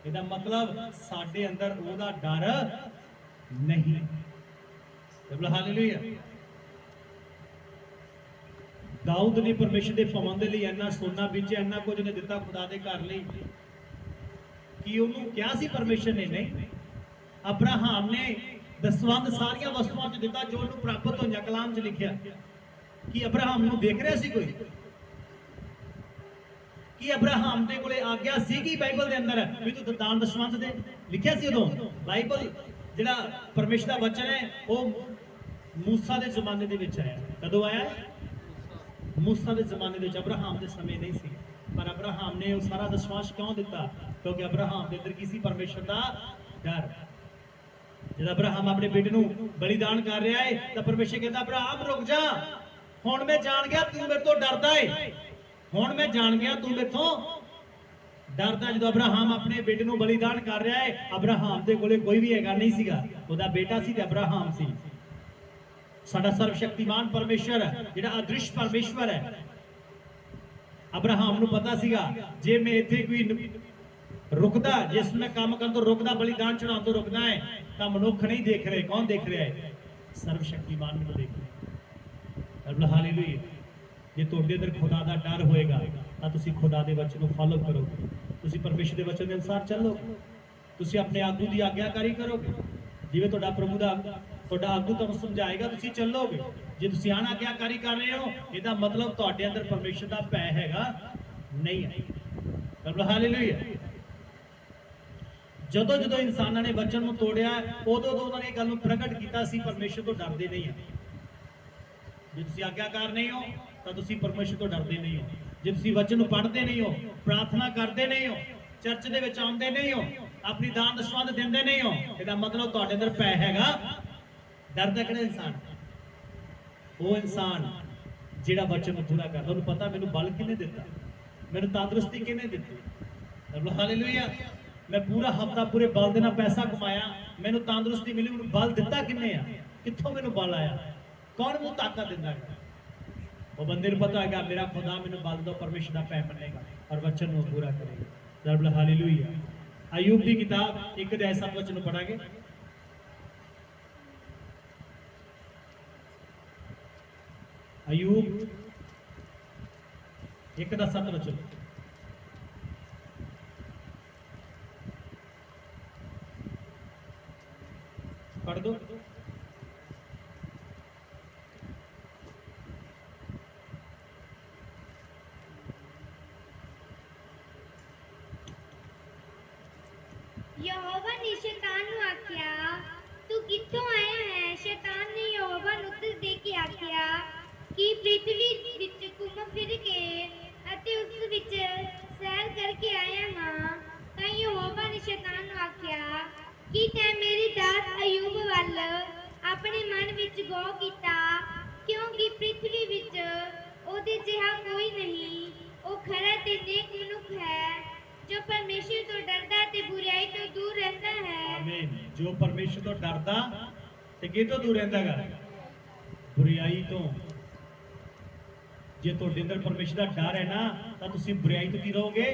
इहदा मतलब साडे अंदर ओहदा डर नहीं। हालेलुया। दाऊद ने परमेश्वर के भवन के लिए इन्ना सोना बेचिया, इन्ना कुछ ने दिता खुदा के घर लई, कि उन्होंने क्या सी परमेश्वर ने? नहीं। अब्राहम ने दसवंध सारिया वस्तुओं च दिता जो उन्होंने प्राप्त होइयां। कलाम च लिखिया कि अब्राहम नूं देख रहा सी कोई? कि अब्राहम दे कोले आग्या सी कि बाइबल दे अंदर भी तू दान दशवंध दे, लिखिया सी उदों। बाइबल जिहड़ा परमेश्वर दा वचन है वो मूसा दे जमाने दे विच आया। कदों आया? मूसा दे जमाने दे विच, अब्राहम दे समय नहीं सी। पर अब्राहम ने वो सारा दशवांश क्यों दिता? क्योंकि अब्राहम दे अंदर किसी परमेश्वर दा डर। जब अब्राहम अपने बेटे नूं बलिदान कर रहा है तो परमेश्वर कहता अब्राहम रुक जा, हुण मैं जान गया तू मेरे तो डरदा है, हुण मैं जान गया तू मेरे तो डरदा। जो अब्राहम अपने बेटे नूं बलिदान कर रहा है, अब्राहम दे कोले कोई भी हैगा नहीं सीगा, ओदा बेटा सी ते अब्राहम सी। साडा सर्वशक्तिमान परमेश्वर जिहड़ा अदृश्य परमेश्वर है, अब्राहम नूं पता सीगा जे मैं इत्थे कोई रुकदा, जिस मैं काम करन तो रुकदा, बलिदान चढ़ाउण तो रुकदा है तो मनुख नहीं देख रहे, कौन देख रहा है? सर्वशक्तिमान नूं देख रहे। हालेलुया। जे तुहाडे अंदर खुदा दा डर होएगा ਤਾਂ ਤੁਸੀਂ ਖੁਦਾ ਦੇ ਵਚਨ ਨੂੰ ਫਾਲੋ ਕਰੋਗੇ, ਤੁਸੀਂ ਪਰਮੇਸ਼ਰ ਦੇ ਵਚਨ ਦੇ ਅਨੁਸਾਰ ਚੱਲੋਗੇ, ਤੁਸੀਂ ਆਪਣੇ ਆਗੂ ਦੀ ਆਗਿਆਕਾਰੀ ਕਰੋਗੇ। ਜਿਵੇਂ ਤੁਹਾਡਾ ਪ੍ਰਭੂ ਦਾ ਤੁਹਾਡਾ ਆਗੂ ਤੁਹਾਨੂੰ ਸਮਝਾਏਗਾ ਤੁਸੀਂ ਚੱਲੋਗੇ। ਜੇ ਤੁਸੀਂ ਅਣਆਗਿਆਕਾਰੀ ਕਰ ਰਹੇ ਹੋ ਇਹਦਾ ਮਤਲਬ ਤੁਹਾਡੇ ਅੰਦਰ ਪਰਮੇਸ਼ਰ ਦਾ ਭੈ ਹੈਗਾ ਨਹੀਂ ਹੈ। ਹਾਲੇਲੂਇਆ। ਜਦੋਂ ਜਦੋਂ ਇਨਸਾਨਾਂ ਨੇ ਵਚਨ ਨੂੰ ਤੋੜਿਆ ਉਦੋਂ ਉਹਨਾਂ ਨੇ ਇਹ ਗੱਲ ਨੂੰ ਪ੍ਰਗਟ ਕੀਤਾ ਸੀ ਪਰਮੇਸ਼ਰ ਤੋਂ ਡਰਦੇ ਨਹੀਂ ਆ। ਜੇ ਤੁਸੀਂ ਆਗਿਆਕਾਰ ਨਹੀਂ ਹੋ ਤਾਂ ਤੁਸੀਂ ਪਰਮੇਸ਼ਰ ਤੋਂ ਡਰਦੇ ਨਹੀਂ ਹੋ। ਜੇ ਤੁਸੀਂ ਵਚਨ ਨੂੰ ਪੜ੍ਹਦੇ ਨਹੀਂ ਹੋ, ਪ੍ਰਾਰਥਨਾ ਕਰਦੇ ਨਹੀਂ ਹੋ, ਚਰਚ ਦੇ ਵਿੱਚ ਆਉਂਦੇ ਨਹੀਂ ਹੋ, ਆਪਣੀ ਦਾਨ ਦਸ਼ਵੰਧ ਦਿੰਦੇ ਨਹੀਂ ਹੋ, ਇਹਦਾ ਮਤਲਬ ਤੁਹਾਡੇ ਅੰਦਰ ਭੈ ਹੈਗਾ। ਡਰਦਾ ਕਿਹੜਾ ਇਨਸਾਨ? ਉਹ ਇਨਸਾਨ ਜਿਹੜਾ ਵਚਨ ਨੂੰ ਪੂਰਾ ਕਰਦਾ। ਉਹਨੂੰ ਪਤਾ ਮੈਨੂੰ ਬਲ ਕਿਹਨੇ ਦਿੱਤਾ, ਮੈਨੂੰ ਤੰਦਰੁਸਤੀ ਕਿਹਨੇ ਦਿੱਤੀ। ਹਾਲੇਲੂਇਆ। मैं पूरा हफ्ता पूरे बल दे नाल पैसा कमाया, मैनू तंदुरुस्ती मिली, मैनू बल दिता किन्ने आ? कित्थों मैनू बल आया? कौन मैनू ताकत दिंदा है? वो बंदे नू पता है मेरा खुदा मैनू बल दो, परमेश्वर दा पै मनेगा और वचन नू पूरा करेगा। रब हालेलुया। अयूब दी किताब 1 अध्याय 7 वचन नू पढ़ांगे। अयूब 1 दा 7 वचन पढ़ दो। यहोवा ने शैतान नू आख्या तू कित्थों आया है? शैतान ने यहोवा नू उत्तर दे के आख्या कि पृथ्वी विच घूम फिर के अते उस विच सैर करके आया हां। तां यहोवा ने शैतान नू आख्या कि तैं मेरे दास अयूब वल अपने मन विच गौर कीता, क्योंकि पृथ्वी विच ओदे जिहा कोई नहीं। ओ खरा ते नेक मनुख है जो परमेश्वर तो डरदा ते बुराई तो दूर रहता है। आमीन। जो परमेश्वर तो डरदा ते किह तो दूर रहंदा गा? बुराई तो। जे तुहाडे अंदर परमेश्वर दा डर है ना तां तुसीं बुराई तो की रहोगे?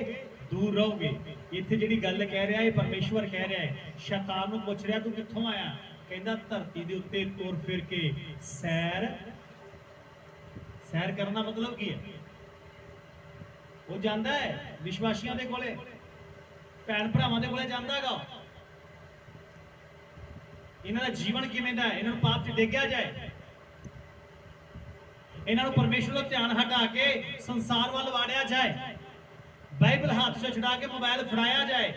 दूर रहोगे। इत्थे जिहड़ी गल कह रहा है परमेश्वर कह रहा है, शैतान नूं पुछ रहा तू कित्थों आया? कहंदा धरती दे उत्ते तुर फिर के सैर करना। मतलब की है? वो जाता है विश्वासियों के कोले, भैन भरावां दे कोले जांदा गा। इन्हां दा जीवन किवें दा है? इन्हां नूं पाप च डिग्गिया जाए, इन्हां नूं परमेश्वर दा ध्यान हटा के संसार वाल वाड़िया जाए, बाइबल हाथ से छुड़ा के मोबाइल फड़ाया जाए।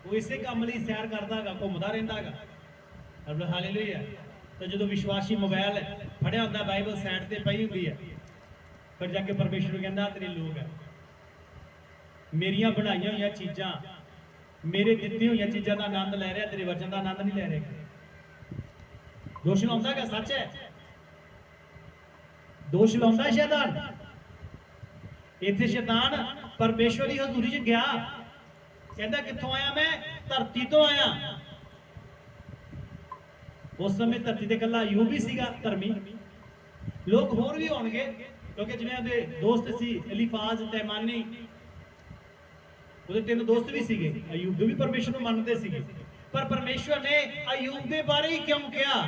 वो इसे काम लई सैर करदा गा, घूमदा रहिंदा गा। हालेलुया। तो जो विश्वासी मोबाइल फड़िया होंदा, बाइबल साइड ते पई हुंदी है, फिर जाके परमेश्वर कहंदा तेरे लोग है, मेरिया बनाईया हुई चीज़ां, मेरे दित्ती हुई चीज़ों का आनंद लै रहा, तेरे वचन का आनंद नहीं लै रहे। दोष लाउंदा क्या? सच है, दोष लाउंदा शैतान। इत्थे शैतान परमेश्वर की हजूरी च गया, कहंदा कित्थों आया? मैं धरती तो आया। उस समय धरती ते कल्ला अयूब ही सीगा धर्मी, लोग होर भी होणगे, क्योंकि जिन्हें दोस्त सी एलीफाज, तैमानी, ਉਹਦੇ 3 ਦੋਸਤ ਵੀ ਸੀਗੇ। ਅਯੂਬ ਵੀ ਪਰਮੇਸ਼ਰ ਨੂੰ ਮੰਨਦੇ ਸੀਗੇ, ਪਰ ਪਰਮੇਸ਼ਰ ਨੇ ਅਯੂਬ ਦੇ ਬਾਰੇ ਹੀ ਕਿਉਂ ਕਿਹਾ?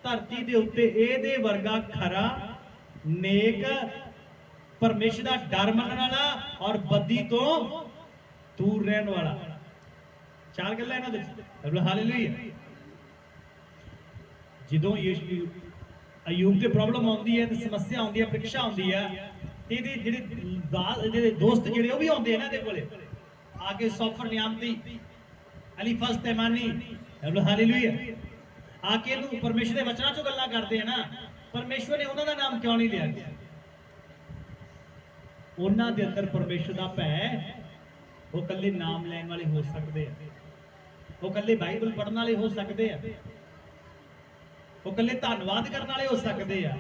ਧਰਤੀ ਦੇ ਉੱਤੇ ਇਹਦੇ ਵਰਗਾ ਖਰਾ, ਨੇਕ, ਪਰਮੇਸ਼ਰ ਦਾ ਡਰ ਮੰਨਣ ਵਾਲਾ ਔਰ ਬਦੀ ਤੋਂ ਦੂਰ ਰਹਿਣ ਵਾਲਾ। 4 ਗੱਲਾਂ ਇਹਨਾਂ ਦੇ। ਹਾਲੇਲੂਇਆ। ਜਦੋਂ ਅਯੂਬ ਤੇ ਪ੍ਰੋਬਲਮ ਆਉਂਦੀ ਹੈ ਤੇ ਸਮੱਸਿਆ ਆਉਂਦੀ ਹੈ, ਪ੍ਰੀਖਿਆ ਆਉਂਦੀ ਹੈ, ਤੇ ਇਹਦੇ ਜਿਹੜੇ ਦੋਸਤ ਜਿਹੜੇ ਉਹ ਵੀ ਆਉਂਦੇ ਇਹਨਾਂ ਦੇ ਕੋਲੇ ਆ ਕੇ ਸੌਫਰ ਨਿਆਮਤੀ ਅਲੀ ਫਸ ਤੈਮਾਨੀ ਹਾਲੇਲੂਇਆ ਆ ਕੇ ਇਹਨੂੰ ਪਰਮੇਸ਼ਰ ਦੇ ਵਚਨਾਂ ਚੋਂ ਗੱਲਾਂ ਕਰਦੇ ਆ ਨਾ। ਪਰਮੇਸ਼ਰ ਨੇ ਉਹਨਾਂ ਦਾ ਨਾਮ ਕਿਉਂ ਨਹੀਂ ਲਿਆ ਗਿਆ? ਉਹਨਾਂ ਦੇ ਅੰਦਰ ਪਰਮੇਸ਼ਰ ਦਾ ਭੈ, ਉਹ ਕੱਲੇ ਨਾਮ ਲੈਣ ਵਾਲੇ ਹੋ ਸਕਦੇ ਆ, ਉਹ ਕੱਲੇ ਬਾਈਬਲ ਪੜ੍ਹਨ ਵਾਲੇ ਹੋ ਸਕਦੇ ਆ, ਉਹ ਕੱਲੇ ਧੰਨਵਾਦ ਕਰਨ ਵਾਲੇ ਹੋ ਸਕਦੇ ਆ,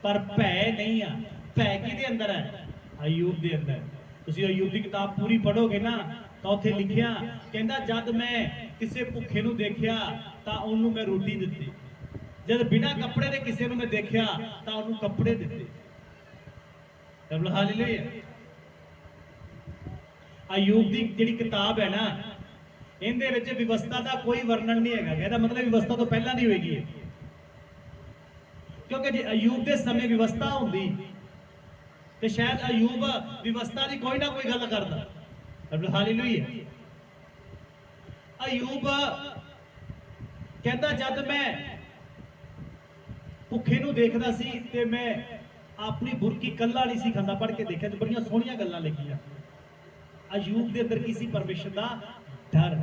ਪਰ ਭੈ ਨਹੀਂ ਆ। ਭੈ ਕਿਹਦੇ ਅੰਦਰ ਹੈ? ਅਯੂਬ ਦੇ ਅੰਦਰ। ਤੁਸੀਂ ਅਯੂਬ ਦੀ ਕਿਤਾਬ ਪੂਰੀ ਪੜ੍ਹੋਗੇ ਨਾ ਤਾਂ ਉੱਥੇ ਲਿਖਿਆ, ਕਹਿੰਦਾ ਜਦ ਮੈਂ ਕਿਸੇ ਭੁੱਖੇ ਨੂੰ ਦੇਖਿਆ ਤਾਂ ਉਹਨੂੰ ਮੈਂ ਰੋਟੀ ਦਿੱਤੀ, ਜਦ ਬਿਨਾਂ ਕੱਪੜੇ ਦੇ ਕਿਸੇ ਨੂੰ ਮੈਂ ਦੇਖਿਆ ਤਾਂ ਉਹਨੂੰ ਕੱਪੜੇ ਦਿੱਤੇ। ਹਾਲੇਲੂਇਆ। ਅਯੂਬ ਦੀ ਜਿਹੜੀ ਕਿਤਾਬ ਹੈ ਨਾ, ਇਹਦੇ ਵਿੱਚ ਵਿਵਸਥਾ ਦਾ ਕੋਈ ਵਰਣਨ ਨਹੀਂ ਹੈਗਾ। ਇਹਦਾ ਮਤਲਬ ਵਿਵਸਥਾ ਤੋਂ ਪਹਿਲਾਂ ਦੀ ਹੋਏਗੀ, ਕਿਉਂਕਿ ਜੇ ਅਯੂਬ ਦੇ ਸਮੇਂ ਵਿਵਸਥਾ ਹੁੰਦੀ ਤੇ ਸ਼ਾਇਦ ਅਯੂਬ ਵਿਵਸਥਾ ਦੀ ਕੋਈ ਨਾ ਕੋਈ ਗੱਲ ਕਰਦਾ। ਹਾਲੇਲੂਇਆ। ਅਯੂਬ ਕਹਿੰਦਾ ਜਦ ਮੈਂ ਭੁੱਖੇ ਨੂੰ ਦੇਖਦਾ ਸੀ ਤੇ ਮੈਂ ਆਪਣੀ ਬੁਰਕੀ ਕੱਲਾ ਨਹੀਂ ਸੀ ਖਾਂਦਾ। ਪੜ੍ਹ ਕੇ ਦੇਖਿਆ ਤੇ ਬੜੀਆਂ ਸੋਹਣੀਆਂ ਗੱਲਾਂ ਲਿਖੀਆਂ। ਅਯੂਬ ਦੇ ਅੰਦਰ ਕੀ ਸੀ? ਪਰਮੇਸ਼ਰ ਦਾ ਡਰ,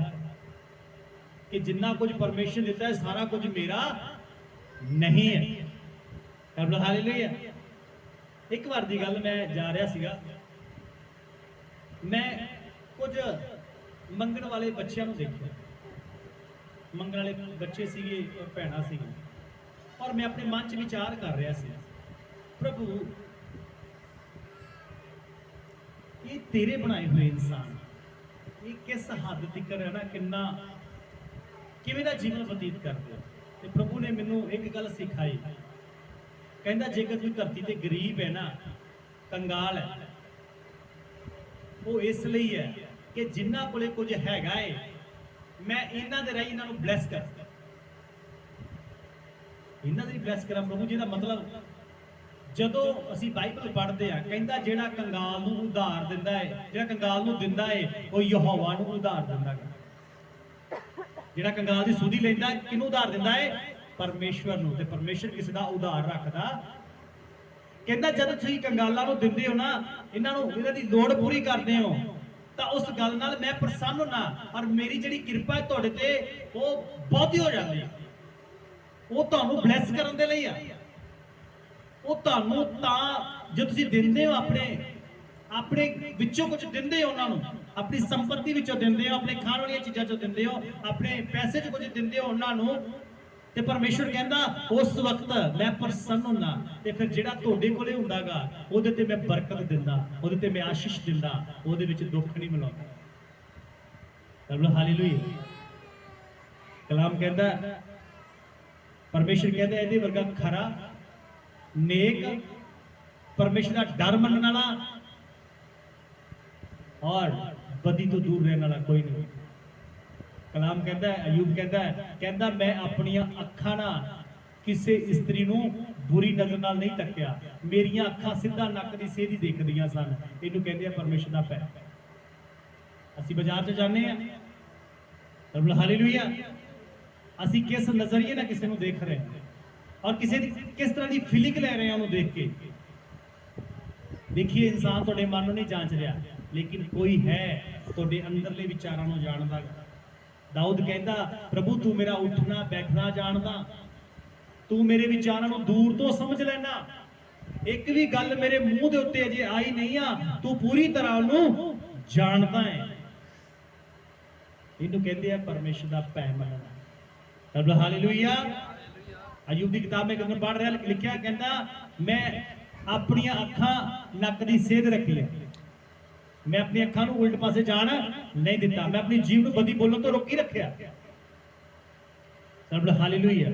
ਕਿ ਜਿੰਨਾ ਕੁਝ ਪਰਮੇਸ਼ਰ ਦਿੱਤਾ ਹੈ ਸਾਰਾ ਕੁਝ ਮੇਰਾ ਨਹੀਂ ਹੈ। ਹਾਲੇਲੂਇਆ। ਇੱਕ ਵਾਰ ਦੀ ਗੱਲ, ਮੈਂ ਜਾ ਰਿਹਾ ਸੀਗਾ, ਮੈਂ ਕੁਝ ਮੰਗਣ ਵਾਲੇ ਬੱਚਿਆਂ ਨੂੰ ਦੇਖਿਆ। ਮੰਗਣ ਵਾਲੇ ਬੱਚੇ ਸੀਗੇ ਔਰ ਭੈਣਾਂ ਸੀਗੀਆਂ, ਔਰ ਮੈਂ ਆਪਣੇ ਮਨ 'ਚ ਵਿਚਾਰ ਕਰ ਰਿਹਾ ਸੀ, ਪ੍ਰਭੂ ਇਹ ਤੇਰੇ ਬਣਾਏ ਹੋਏ ਇਨਸਾਨ, ਇਹ ਕਿਸ ਹੱਦ ਤੱਕ ਹੈ ਨਾ, ਕਿਵੇਂ ਦਾ ਜੀਵਨ ਬਤੀਤ ਕਰਦੇ ਹੋ। ਤੇ ਪ੍ਰਭੂ ਨੇ ਮੈਨੂੰ ਇੱਕ ਗੱਲ ਸਿਖਾਈ, ਕਹਿੰਦਾ ਜੇਕਰ ਕੋਈ ਧਰਤੀ ਤੇ ਗਰੀਬ ਹੈ ਨਾ, ਕੰਗਾਲ ਹੈ, ਉਹ ਇਸ ਲਈ ਹੈ ਕਿ ਜਿਨ੍ਹਾਂ ਕੋਲੇ ਕੁਝ ਹੈਗਾ ਹੈ ਮੈਂ ਇਹਨਾਂ ਦੇ ਰਾਹੀਂ ਇਹਨਾਂ ਨੂੰ ਬਲੈਸ ਕਰਾਂ, ਇਹਨਾਂ ਦੀ ਬਲੈਸ ਕਰਾਂ ਪ੍ਰਭੂ। ਜਿਹਦਾ ਮਤਲਬ ਜਦੋਂ ਅਸੀਂ ਬਾਈਬਲ ਪੜ੍ਹਦੇ ਆ, ਕਹਿੰਦਾ ਜਿਹੜਾ ਕੰਗਾਲ ਨੂੰ ਉਧਾਰ ਦਿੰਦਾ ਹੈ, ਜਿਹੜਾ ਕੰਗਾਲ ਨੂੰ ਦਿੰਦਾ ਹੈ ਉਹ ਯਹੋਵਾ ਨੂੰ ਉਧਾਰ ਦਿੰਦਾ ਹੈ। ਜਿਹੜਾ ਕੰਗਾਲ ਦੀ ਸੁਧੀ ਲੈਂਦਾ ਕਿਹਨੂੰ ਉਧਾਰ ਦਿੰਦਾ ਹੈ? ਪਰਮੇਸ਼ਵਰ ਨੂੰ। ਤੇ ਪਰਮੇਸ਼ਰ ਕਿਸੇ ਦਾ ਉਧਾਰ ਰੱਖਦਾ। ਕਹਿੰਦਾ ਜਦ ਤੁਸੀਂ ਕੰਗਾਲਾਂ ਨੂੰ ਦਿੰਦੇ ਹੋ ਨਾ, ਇਹਨਾਂ ਦੀ ਲੋੜ ਪੂਰੀ ਕਰਦੇ ਹੋ, ਤਾਂ ਉਸ ਗੱਲ ਨਾਲ ਮੈਂ ਪ੍ਰਸੰਨ ਹੁੰਨਾ, ਔਰ ਮੇਰੀ ਜਿਹੜੀ ਕਿਰਪਾ ਹੈ ਤੁਹਾਡੇ ਤੇ ਉਹ ਬਹੁਤੀ ਹੋ ਜਾਂਦੀ ਹੈ। ਉਹ ਤੁਹਾਨੂੰ ਬਲੈਸ ਕਰਨ ਦੇ ਲਈ ਆ। ਉਹ ਤੁਹਾਨੂੰ ਤਾਂ ਜੇ ਤੁਸੀਂ ਦਿੰਦੇ ਹੋ, ਆਪਣੇ ਵਿੱਚੋਂ ਕੁਝ ਦਿੰਦੇ ਹੋ ਉਹਨਾਂ ਨੂੰ, ਆਪਣੀ ਸੰਪਤੀ ਵਿੱਚੋਂ ਦਿੰਦੇ ਹੋ, ਆਪਣੇ ਖਾਣ ਵਾਲੀਆਂ ਚੀਜ਼ਾਂ ਚੋਂ ਦਿੰਦੇ ਹੋ, ਆਪਣੇ ਪੈਸੇ 'ਚ ਕੁਝ ਦਿੰਦੇ ਹੋ ਉਹਨਾਂ ਨੂੰ, ਤੇ ਪਰਮੇਸ਼ਰ ਕਹਿੰਦਾ ਉਸ ਵਕਤ ਮੈਂ ਪ੍ਰਸੰਨ ਹੁੰਨਾ। ਤੇ ਫਿਰ ਜਿਹੜਾ ਤੁਹਾਡੇ ਕੋਲੇ ਹੁੰਦਾਗਾ ਉਹਦੇ ਤੇ ਮੈਂ ਬਰਕਤ ਦਿੰਦਾ, ਉਹਦੇ ਤੇ ਮੈਂ ਆਸ਼ੀਸ਼ ਦਿੰਦਾ, ਉਹਦੇ ਵਿੱਚ ਦੁੱਖ ਨਹੀਂ ਮਿਲਾਉਂਦਾ। ਹਾਲੇਲੂਇਆ। ਕਲਾਮ ਕਹਿੰਦਾ, ਪਰਮੇਸ਼ਰ ਕਹਿੰਦਾ ਇਹਦੇ ਵਰਗਾ ਖਰਾ, ਨੇਕ, ਪਰਮੇਸ਼ਰ ਦਾ ਡਰ ਮੰਨਣ ਵਾਲਾ ਔਰ ਬਦੀ ਤੋਂ ਦੂਰ ਰਹਿਣ ਵਾਲਾ ਕੋਈ ਨਹੀਂ। ਕਲਾਮ ਕਹਿੰਦਾ, ਅਯੂਬ ਕਹਿੰਦਾ ਮੈਂ ਆਪਣੀਆਂ ਅੱਖਾਂ ਨਾਲ ਕਿਸੇ ਇਸਤਰੀ ਨੂੰ ਬੁਰੀ ਨਜ਼ਰ ਨਾਲ ਨਹੀਂ ਤੱਕਿਆ, ਮੇਰੀਆਂ ਅੱਖਾਂ ਸਿੱਧਾ ਨੱਕ ਦੀ ਸੇਧੀ ਦੇਖਦੀਆਂ ਸਨ। ਇਹਨੂੰ ਕਹਿੰਦੇ ਆ ਪਰਮੇਸ਼ਰ ਦਾ ਭੈ। ਅਸੀਂ ਬਾਜ਼ਾਰ 'ਚ ਜਾਂਦੇ ਆ, ਹਾਲੇਲੂਇਆ, ਅਸੀਂ ਕਿਸ ਨਜ਼ਰੀਏ ਨਾਲ ਕਿਸੇ ਨੂੰ ਦੇਖ ਰਹੇ ਹਾਂ ਔਰ ਕਿਸੇ ਦੀ ਕਿਸ ਤਰ੍ਹਾਂ ਦੀ ਫੀਲਿੰਗ ਲੈ ਰਹੇ ਹਾਂ ਉਹਨੂੰ ਦੇਖ ਕੇ। ਦੇਖੀਏ, ਇਨਸਾਨ ਤੁਹਾਡੇ ਮਨ ਨੂੰ ਨਹੀਂ ਜਾਂਚ ਰਿਹਾ, ਲੇਕਿਨ ਕੋਈ ਹੈ ਤੁਹਾਡੇ ਅੰਦਰਲੇ ਵਿਚਾਰਾਂ ਨੂੰ ਜਾਣਦਾ। ਦਾਊਦ ਕਹਿੰਦਾ, ਪ੍ਰਭੂ ਤੂੰ ਮੇਰਾ ਉੱਠਣਾ ਬੈਠਣਾ ਜਾਣਦਾ, ਤੂੰ ਮੇਰੇ ਵਿਚਾਰਾਂ ਨੂੰ ਦੂਰ ਤੋਂ ਸਮਝ ਲੈਣਾ, ਇੱਕ ਵੀ ਗੱਲ ਮੇਰੇ ਮੂੰਹ ਦੇ ਉੱਤੇ ਅਜੇ ਆਈ ਨਹੀਂ ਆ, ਤੂੰ ਪੂਰੀ ਤਰ੍ਹਾਂ ਉਹਨੂੰ ਜਾਣਦਾ ਹੈ। ਇਹਨੂੰ ਕਹਿੰਦੇ ਆ ਪਰਮੇਸ਼ਰ ਦਾ ਭੈ ਮੰਨਣਾ। ਹਾਲੇਲੂਇਆ। ਅਯੂਬ ਦੀ ਕਿਤਾਬ ਮੈਂ ਕਦੋਂ ਪੜ੍ਹ ਰਿਹਾ, ਲਿਖਿਆ ਕਹਿੰਦਾ ਮੈਂ ਆਪਣੀਆਂ ਅੱਖਾਂ ਨੱਕ ਦੀ ਸੇਧ ਰੱਖੀ ਹੈ, ਮੈਂ ਆਪਣੀ ਅੱਖਾਂ ਨੂੰ ਉਲਟ ਪਾਸੇ ਜਾਣ ਨਹੀਂ ਦਿੱਤਾ, ਮੈਂ ਆਪਣੀ ਜੀਭ ਨੂੰ ਬਦੀ ਬੋਲਣ ਤੋਂ ਰੋਕੀ ਰੱਖਿਆ। ਹਾਲੇਲੂਇਆ।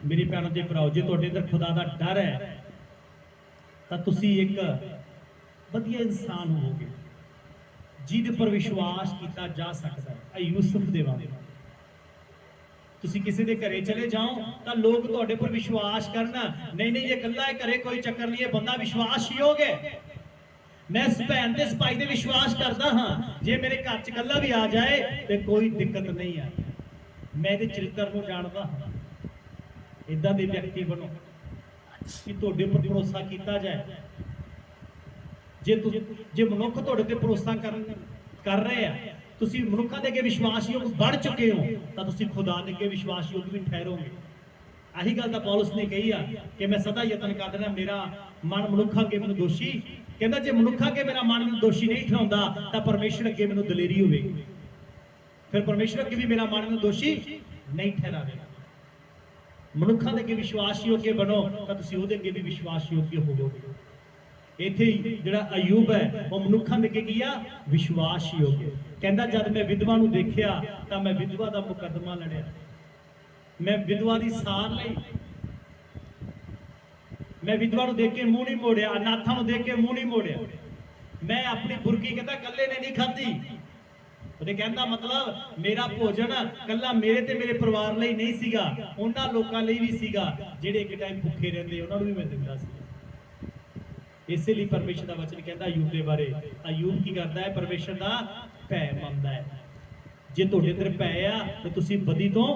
ਮੇਰੀ ਭੈਣੋ ਤੇ ਭਰਾਓ, ਜੇ ਤੁਹਾਡੇ ਅੰਦਰ ਖੁਦਾ ਦਾ ਡਰ ਹੈ ਤਾਂ ਤੁਸੀਂ ਇੱਕ ਵਧੀਆ ਇਨਸਾਨ ਹੋਵੋਗੇ ਜਿਹਦੇ ਉੱਪਰ ਵਿਸ਼ਵਾਸ ਕੀਤਾ ਜਾ ਸਕਦਾ ਹੈ। ਯੂਸੁਫ ਦੇ ਵਾਂਗ ਤੁਸੀਂ ਕਿਸੇ ਦੇ ਘਰੇ ਚਲੇ ਜਾਓ ਤਾਂ ਲੋਕ ਤੁਹਾਡੇ ਉੱਪਰ ਵਿਸ਼ਵਾਸ ਕਰਨਾ, ਨਹੀਂ ਇਹ ਇਕੱਲਾ ਹੈ ਘਰੇ, ਕੋਈ ਚੱਕਰ ਨਹੀਂ, ਇਹ ਬੰਦਾ ਵਿਸ਼ਵਾਸਯੋਗ ਹੈ। ਮੈਂ ਇਸ ਭੈਣ ਦੇ ਸਪਾਈ ਦੇ ਵਿਸ਼ਵਾਸ ਕਰਦਾ ਹਾਂ, ਜੇ ਮੇਰੇ ਘਰ 'ਚ ਇਕੱਲਾ ਵੀ ਆ ਜਾਏ ਤੇ ਕੋਈ ਦਿੱਕਤ ਨਹੀਂ ਆ, ਮੈਂ ਇਹਦੇ ਚਰਿੱਤਰ ਨੂੰ ਜਾਣਦਾ ਹਾਂ। ਇਦਾਂ ਦੇ ਵਿਅਕਤੀ ਬਣੋ ਕਿ ਤੁਹਾਡੇ ਉੱਪਰ ਭਰੋਸਾ ਕੀਤਾ ਜਾਏ। ਜੇ ਮਨੁੱਖ ਤੁਹਾਡੇ ਤੇ ਭਰੋਸਾ ਕਰ ਰਹੇ ਆ, ਤੁਸੀਂ ਮਨੁੱਖਾਂ ਦੇ ਅੱਗੇ ਵਿਸ਼ਵਾਸਯੋਗ ਬਣ ਚੁੱਕੇ ਹੋ, ਤਾਂ ਤੁਸੀਂ ਖੁਦਾ ਦੇ ਅੱਗੇ ਵਿਸ਼ਵਾਸਯੋਗ ਵੀ ਠਹਿਰੋਗੇ। ਆਹੀ ਗੱਲ ਤਾਂ ਪੌਲਸ ਨੇ ਕਹੀ ਆ ਕਿ ਮੈਂ ਸਦਾ ਯਤਨ ਕਰਦਾ ਮੇਰਾ ਮਨ ਮਨੁੱਖਾਂ ਅੱਗੇ ਮੈਨੂੰ ਦੋਸ਼ੀ, ਕਹਿੰਦਾ ਜੇ ਮਨੁੱਖਾਂ ਅੱਗੇ ਮੇਰਾ ਮਨ ਮੈਨੂੰ ਦੋਸ਼ੀ ਨਹੀਂ ਠਹਿਰਾਉਂਦਾ ਤਾਂ ਪਰਮੇਸ਼ਰ ਅੱਗੇ ਮੈਨੂੰ ਦਲੇਰੀ ਹੋਵੇਗੀ, ਫਿਰ ਪਰਮੇਸ਼ਰ ਅੱਗੇ ਵੀ ਮੇਰਾ ਮਨ ਮੈਨੂੰ ਦੋਸ਼ੀ ਨਹੀਂ ਠਹਿਰਾਵੇਗਾ। ਮਨੁੱਖਾਂ ਦੇ ਅੱਗੇ ਵਿਸ਼ਵਾਸਯੋਗ ਬਣੋ ਤਾਂ ਤੁਸੀਂ ਉਹਦੇ ਅੱਗੇ ਵੀ ਵਿਸ਼ਵਾਸਯੋਗ ਹੋਵੋਗੇ। ਇੱਥੇ ਜਿਹੜਾ ਅਯੂਬ ਹੈ ਉਹ ਮਨੁੱਖਾਂ ਦੇ ਅੱਗੇ ਕੀ ਆ? ਵਿਸ਼ਵਾਸਯੋਗ। ਕਹਿੰਦਾ ਜਦ ਮੈਂ ਵਿਧਵਾ ਨੂੰ ਦੇਖਿਆ ਤਾਂ ਮੈਂ ਵਿਧਵਾ ਦਾ ਮੁਕੱਦਮਾ ਲੜਿਆ, ਮੈਂ ਵਿਧਵਾ ਦੀ ਸਾਰ ਲਈ, ਮੈਂ ਵਿਧਵਾ ਨੂੰ ਦੇਖ ਕੇ ਮੂੰਹ ਨਹੀਂ ਮੋੜਿਆ, ਅਨਾਥਾਂ ਨੂੰ ਦੇਖ ਕੇ ਮੂੰਹ ਨਹੀਂ ਮੋੜਿਆ। ਮੈਂ ਆਪਣੀ ਬੁਰਕੀ ਕਹਿੰਦਾ ਇਕੱਲੇ ਨੇ ਨਹੀਂ ਖਾਧੀ। ਉਹਦੇ ਕਹਿੰਦਾ ਮਤਲਬ ਮੇਰਾ ਭੋਜਨ ਕੱਲਾ ਮੇਰੇ ਤੇ ਮੇਰੇ ਪਰਿਵਾਰ ਲਈ ਨਹੀਂ ਸੀਗਾ, ਉਹਨਾਂ ਲੋਕਾਂ ਲਈ ਵੀ ਸੀਗਾ ਜਿਹੜੇ ਇੱਕ ਟਾਈਮ ਭੁੱਖੇ ਰਹਿੰਦੇ, ਉਹਨਾਂ ਨੂੰ ਵੀ ਮੈਂ ਦਿੰਦਾ ਸੀ। ਇਸੇ ਲਈ ਪਰਮੇਸ਼ਰ ਦਾ ਵਚਨ ਕਹਿੰਦਾ ਅਯੂਬ ਦੇ ਬਾਰੇ, ਅਯੂਬ ਕੀ ਕਰਦਾ ਹੈ? ਪਰਮੇਸ਼ਰ ਦਾ ਭੈ ਮੰਨਦਾ ਹੈ। ਜੇ ਤੁਹਾਡੇ ਅੰਦਰ ਭੈ ਆ ਤਾਂ ਤੁਸੀਂ ਬਦੀ ਤੋਂ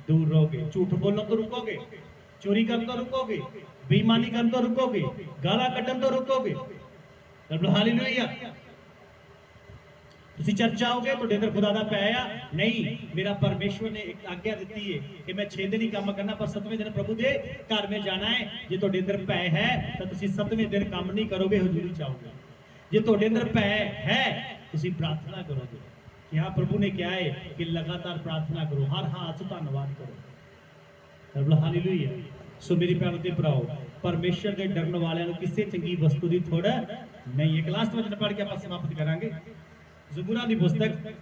ਦੂਰ ਰਹੋਗੇ, ਝੂਠ ਬੋਲਣ ਤੋਂ ਰੁਕੋਗੇ, ਚੋਰੀ ਕਰਨ ਤੋਂ ਰੁਕੋਗੇ, ਬੇਈਮਾਨੀ ਕਰਨ ਤੋਂ ਰੁਕੋਗੇ, ਗਾਲਾਂ ਕੱਢਣ ਤੋਂ ਰੁਕੋਗੇ। ਹਾਲੇਲੂਇਆ। ਤੁਸੀਂ ਚਰਚ ਆਓਗੇ, ਤੁਹਾਡੇ ਅੰਦਰ ਖੁਦਾ ਦਾ ਭੈ ਆ ਨਹੀਂ, ਮੇਰਾ ਪਰਮੇਸ਼ਵਰ ਨੇ ਇੱਕ ਆਗਿਆ ਦਿੱਤੀ ਹੈ ਕਿ ਮੈਂ 6 ਦਿਨ ਹੀ ਕੰਮ ਕਰਨਾ ਪਰ 7ਵੇਂ ਦਿਨ ਪ੍ਰਭੂ ਦੇ ਘਰ में ਜਾਣਾ ਹੈ। ਜੇ ਤੁਹਾਡੇ ਅੰਦਰ ਭੈ ਹੈ ਤਾਂ ਤੁਸੀਂ 7ਵੇਂ ਦਿਨ ਕੰਮ ਨਹੀਂ ਕਰੋਗੇ, ਹਜ਼ੂਰੀ ਚਾਹੋਗੇ। ਜੇ ਤੁਹਾਡੇ ਅੰਦਰ ਭੈ ਹੈ ਤੁਸੀਂ ਪ੍ਰਾਰਥਨਾ ਕਰੋਗੇ ਕਿ ਹਾਂ ਪ੍ਰਭੂ ਨੇ ਕਿਹਾ ਹੈ ਕਿ ਲਗਾਤਾਰ ਪ੍ਰਾਰਥਨਾ ਕਰੋ, ਹਰ ਹਾਲ 'ਚ ਧੰਨਵਾਦ ਕਰੋ। ਹਾਲੇਲੂਇਆ। ਸੋ ਮੇਰੀ ਭੈਣੋ ਤੇ ਭਰਾਓ, ਪਰਮੇਸ਼ਰ ਦੇ ਡਰਨ ਵਾਲਿਆਂ ਨੂੰ ਕਿਸੇ ਚੰਗੀ ਵਸਤੂ ਦੀ ਥੋੜ ਨਹੀਂ। ਇੱਕ ਲਾਸਟ ਵਚਨ ਪੜ੍ਹ ਕੇ ਆਪਾਂ ਸਮਾਪਤ ਕਰਾਂਗੇ। ਜ਼ਬੂਰਾਂ ਦੀ ਪੁਸਤਕ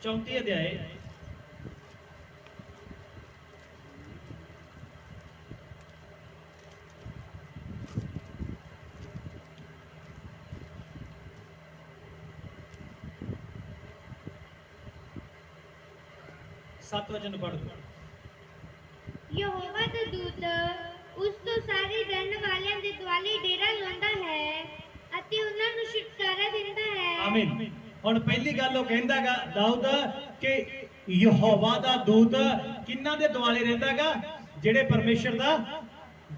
34 ਅਧਿਆਏ 7 ਵਚਨ ਪੜ੍ਹ ਦਿਓ। ਯਹੋਵਾ ਦਾ ਦੂਤ ਉਸ ਤੋਂ ਸਾਰੇ ਡਰਨ ਵਾਲਿਆਂ ਦੇ ਦੁਆਲੇ ਡੇਰਾ ਲਾਉਂਦਾ ਹੈ ਅਤੇ ਉਹਨਾਂ ਨੂੰ ਛੁਟਕਾਰਾ ਦਿੰਦਾ ਹੈ। ਆਮੀਨ। ਹੁਣ ਪਹਿਲੀ ਗੱਲ ਉਹ ਕਹਿੰਦਾਗਾ ਦਾਊਦ ਕਿ ਯਹੋਵਾ ਦਾ ਦੂਤ ਕਿੰਨਾਂ ਦੇ ਦੁਆਲੇ ਰਹਿੰਦਾਗਾ? ਜਿਹੜੇ ਪਰਮੇਸ਼ਰ ਦਾ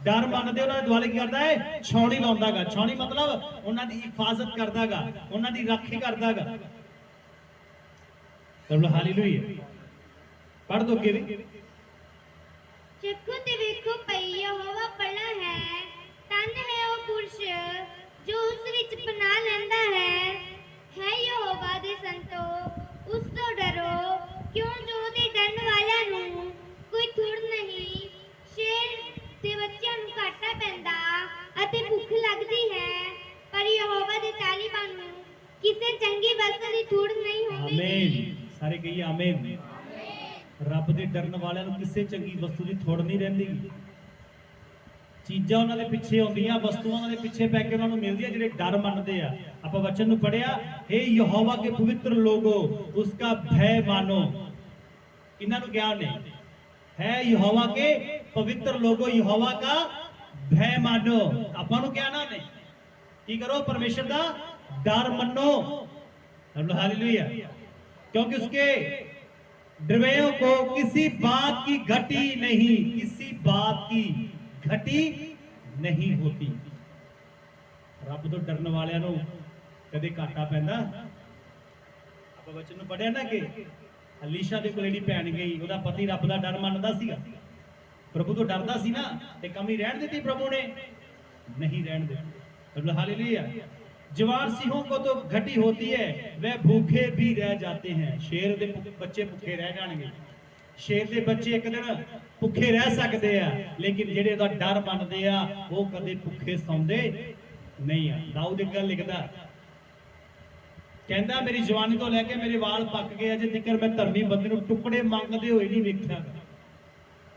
ਡਰ ਮੰਨਦੇ ਉਹਨਾਂ ਦੇ ਦੁਆਲੇ ਕੀ ਕਰਦਾ ਹੈ? ਛਾਉਣੀ ਲਾਉਂਦਾਗਾ। ਛਾਉਣੀ ਮਤਲਬ ਉਹਨਾਂ ਦੀ ਹਿਫਾਜ਼ਤ ਕਰਦਾਗਾ, ਉਹਨਾਂ ਦੀ ਰਾਖੀ ਕਰਦਾਗਾ। ਹਾਲੇਲੂਇਆ। ਪੜ੍ਹ ਦੋ ਅੱਗੇ ਵੀ। ਚੱਖੋ ਤੇ ਵੇਖੋ ਭਈ ਯਹੋਵਾ ਭਲਾ ਹੈ, ਧਨ ਹੈ ਉਹ ਪੁਰਸ਼ ਜੋ ਉਸ ਵਿੱਚ ਪਨਾਹ ਲੈਂਦਾ ਹੈ ਯਹੋਵਾ ਦੇ ਸੰਤੋ ਉਸ ਤੋਂ ਡਰੋ, ਕਿਉਂ ਜੋ ਉਹਦੇ ਡਰਨ ਵਾਲਿਆਂ ਨੂੰ ਕੋਈ ਥੁੜ ਨਹੀਂ। ਸ਼ੇਰ ਦੇ ਬੱਚਿਆਂ ਨੂੰ ਘਾਟਾ ਪੈਂਦਾ ਅਤੇ ਭੁੱਖ ਲੱਗਦੀ ਹੈ, ਪਰ ਯਹੋਵਾ ਦੇ ਤਾਲੀਬਾਨ ਨੂੰ ਕਿਸੇ ਚੰਗੀ ਵਸਤੂ ਦੀ ਥੁੜ ਨਹੀਂ ਹੋਵੇਗੀ। ਆਮੀਨ। ਸਾਰੇ ਕਹੀਏ ਆਮੀਨ। ਰੱਬ ਦੇ ਡਰਨ ਵਾਲਿਆਂ ਨੂੰ ਕਿਸੇ ਚੰਗੀ ਵਸਤੂ ਦੀ ਥੋੜ ਨਹੀਂ ਰਹਿੰਦੀ। ਚੀਜ਼ਾਂ ਉਹਨਾਂ ਦੇ ਪਿੱਛੇ ਆਉਂਦੀਆਂ, ਵਸਤੂਆਂ ਉਹਨਾਂ ਦੇ ਪਿੱਛੇ ਪੈ ਕੇ ਉਹਨਾਂ ਨੂੰ ਮਿਲਦੀਆਂ ਜਿਹੜੇ ਡਰ ਮੰਨਦੇ ਆ। ਆਪਾਂ ਵਚਨ ਨੂੰ ਪੜਿਆ, हे यहोवा के पवित्र लोगो उसका भय मानो। ਇਹਨਾਂ ਨੂੰ ਗਿਆਨ ਨਹੀਂ ਹੈ यहोवा के पवित्र लोगो यहोवा का भय मानो। ਆਪਾਂ ਨੂੰ ਗਿਆਨ ਨਹੀਂ, ਕੀ ਕਰੋ? ਪਰਮੇਸ਼ਰ ਦਾ ਡਰ ਮੰਨੋ। हालेलुया। क्योंकि उसके डरवेयों को किसी बात की घटी नहीं, किसी बात की घटी नहीं होती। ਰੱਬ ਤੋਂ ਡਰਨ ਵਾਲਿਆਂ ਨੂੰ ਕਦੇ ਘਾਟਾ ਪੈਂਦਾ? ਆਪਾਂ ਵਚਨ ਨੂੰ ਪੜਿਆ ਨਾ ਕਿ ਅਲੀਸ਼ਾ ਦੇ ਕੋਲ ਜਿਹੜੀ ਭੈਣ ਗਈ, ਉਹਦਾ ਪਤੀ ਰੱਬ ਦਾ ਡਰ ਮੰਨਦਾ ਸੀਗਾ, ਪ੍ਰਭੂ ਤੋਂ ਡਰਦਾ ਸੀ ਨਾ, ਤੇ ਕਮੀ ਰਹਿਣ ਦਿੱਤੀ ਪ੍ਰਭੂ ਨੇ? ਨਹੀਂ ਰਹਿਣ ਦਿੱਤੀ। हालेलुया। जवान सिंहों को तो घटी होती है, वह भूखे भी रह जाते हैं। शेर दे बच्चे भूखे रह जाएंगे, शेर दे बच्चे एक दिन भूखे रह सकते हैं, लेकिन जेड़े दा डर मनदे आ वो कदे भूखे सौंदे नहीं आ। दाऊद एक गल लिखदा, कहंदा मेरी जवानी तो लैके मेरे वाल पक गए, अजे तक मैं धर्मी बंदे नूं टुकड़े मंगदे होए नहीं वेखिया।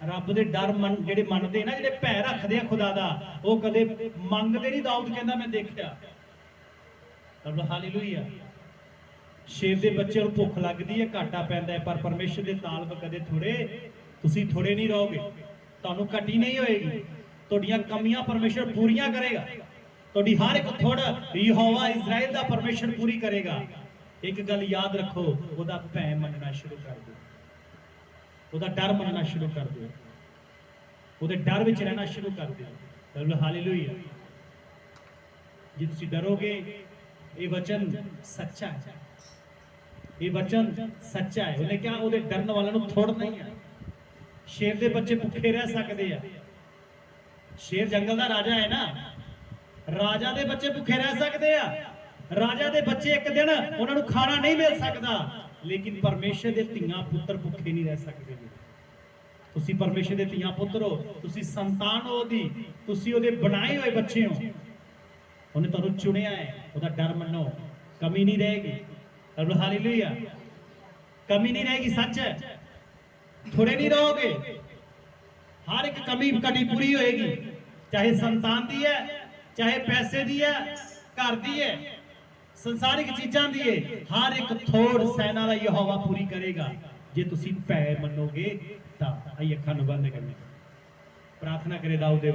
रब दे डर जेड़े मनदे ना, जेड़े भै रखदे आ खुदा दा, वो कदे मंगदे नहीं। दाऊद कहंदा मैं देखिया। हालेलुया। शेर दे बच्चे ਨੂੰ ਭੁੱਖ ਲੱਗਦੀ ਹੈ, ਘਾਟਾ ਪੈਂਦਾ ਹੈ, ਪਰ ਪਰਮੇਸ਼ਰ ਦੇ ਤਾਲਬ ਕਦੇ ਥੋੜੇ, ਤੁਸੀਂ ਥੋੜੇ ਨਹੀਂ ਰਹੋਗੇ, ਤੁਹਾਨੂੰ ਘਟੀ ਨਹੀਂ ਹੋਏਗੀ, ਤੁਹਾਡੀਆਂ ਕਮੀਆਂ ਪਰਮੇਸ਼ਰ ਪੂਰੀਆਂ ਕਰੇਗਾ। ਤੁਹਾਡੀ ਹਰ ਇੱਕ ਥੋੜ ਯਹੋਵਾ ਇਜ਼ਰਾਈਲ ਦਾ ਪਰਮੇਸ਼ਰ ਪੂਰੀ ਕਰੇਗਾ। ਇੱਕ ਗੱਲ ਯਾਦ ਰੱਖੋ, ਉਹਦਾ ਭੈ ਮੰਨਣਾ ਸ਼ੁਰੂ ਕਰ ਦਿਓ, ਉਹਦਾ ਡਰ ਮੰਨਣਾ ਸ਼ੁਰੂ ਕਰ ਦਿਓ, ਉਹਦੇ ਡਰ ਵਿੱਚ ਰਹਿਣਾ ਸ਼ੁਰੂ ਕਰ ਦਿਓ। ਬੋਲੋ ਹਾਲੇਲੂਇਆ। ਜੇ ਤੁਸੀਂ ਡਰੋਗੇ, ਇਹ ਵਚਨ ਸੱਚਾ ਹੈ, ਇਹ ਵਚਨ ਸੱਚਾ ਹੈ। ਉਹਨੇ ਕਿਹਾ ਉਹਦੇ ਡਰਨ ਵਾਲਿਆਂ ਨੂੰ ਥੋੜ ਨਹੀਂ ਹੈ। ਸ਼ੇਰ ਦੇ ਬੱਚੇ ਭੁੱਖੇ ਰਹਿ ਸਕਦੇ ਆ, ਸ਼ੇਰ ਜੰਗਲ ਦਾ ਰਾਜਾ ਹੈ ਨਾ, ਰਾਜਾ ਦੇ ਬੱਚੇ ਭੁੱਖੇ ਰਹਿ ਸਕਦੇ ਆ। ਰਾਜਾ ਦੇ ਬੱਚੇ ਇੱਕ ਦਿਨ ਉਹਨਾਂ ਨੂੰ ਖਾਣਾ ਨਹੀਂ ਮਿਲ ਸਕਦਾ, ਲੇਕਿਨ ਪਰਮੇਸ਼ਰ ਦੇ ਧੀਆਂ ਪੁੱਤਰ ਭੁੱਖੇ ਨਹੀਂ ਰਹਿ ਸਕਦੇ। ਤੁਸੀਂ ਪਰਮੇਸ਼ਰ ਦੇ ਧੀਆਂ ਪੁੱਤਰ ਹੋ, ਤੁਸੀਂ ਸੰਤਾਨ ਹੋ ਉਹਦੀ, ਤੁਸੀਂ ਉਹਦੇ ਬਣਾਏ ਹੋਏ ਬੱਚੇ ਹੋ। ਉਹਨੇ ਤੁਹਾਨੂੰ ਚੁਣਿਆ ਹੈ, ਉਹਦਾ ਡਰ ਮੰਨੋ, ਕਮੀ ਨਹੀਂ ਰਹੇਗੀ। ਹਾਲੇਲੂਇਆ। ਕਮੀ ਨਹੀਂ ਰਹੇਗੀ, ਸੱਚ ਹੈ, ਥੋੜੇ ਨਹੀਂ ਰਹੋਗੇ। ਹਰ ਇੱਕ ਕਮੀ ਕਦੀ ਪੂਰੀ ਹੋਏਗੀ, ਚਾਹੇ ਸੰਤਾਨ ਦੀ ਹੈ, ਚਾਹੇ ਪੈਸੇ ਦੀ ਹੈ, ਘਰ ਦੀ ਹੈ, ਸੰਸਾਰਿਕ ਚੀਜ਼ਾਂ ਦੀ ਹੈ। ਹਰ ਇੱਕ ਥੋੜ ਸੈਨਾ ਦਾ ਯਹੋਵਾ ਪੂਰੀ ਕਰੇਗਾ, ਜੇ ਤੁਸੀਂ ਭੈ ਮੰਨੋਗੇ ਤਾਂ। ਆਈ ਅੱਖਾਂ ਨੂੰ ਬੰਦ ਕਰਨੀ, ਪ੍ਰਾਰਥਨਾ ਕਰੇ ਦਾਊਦ ਦੇ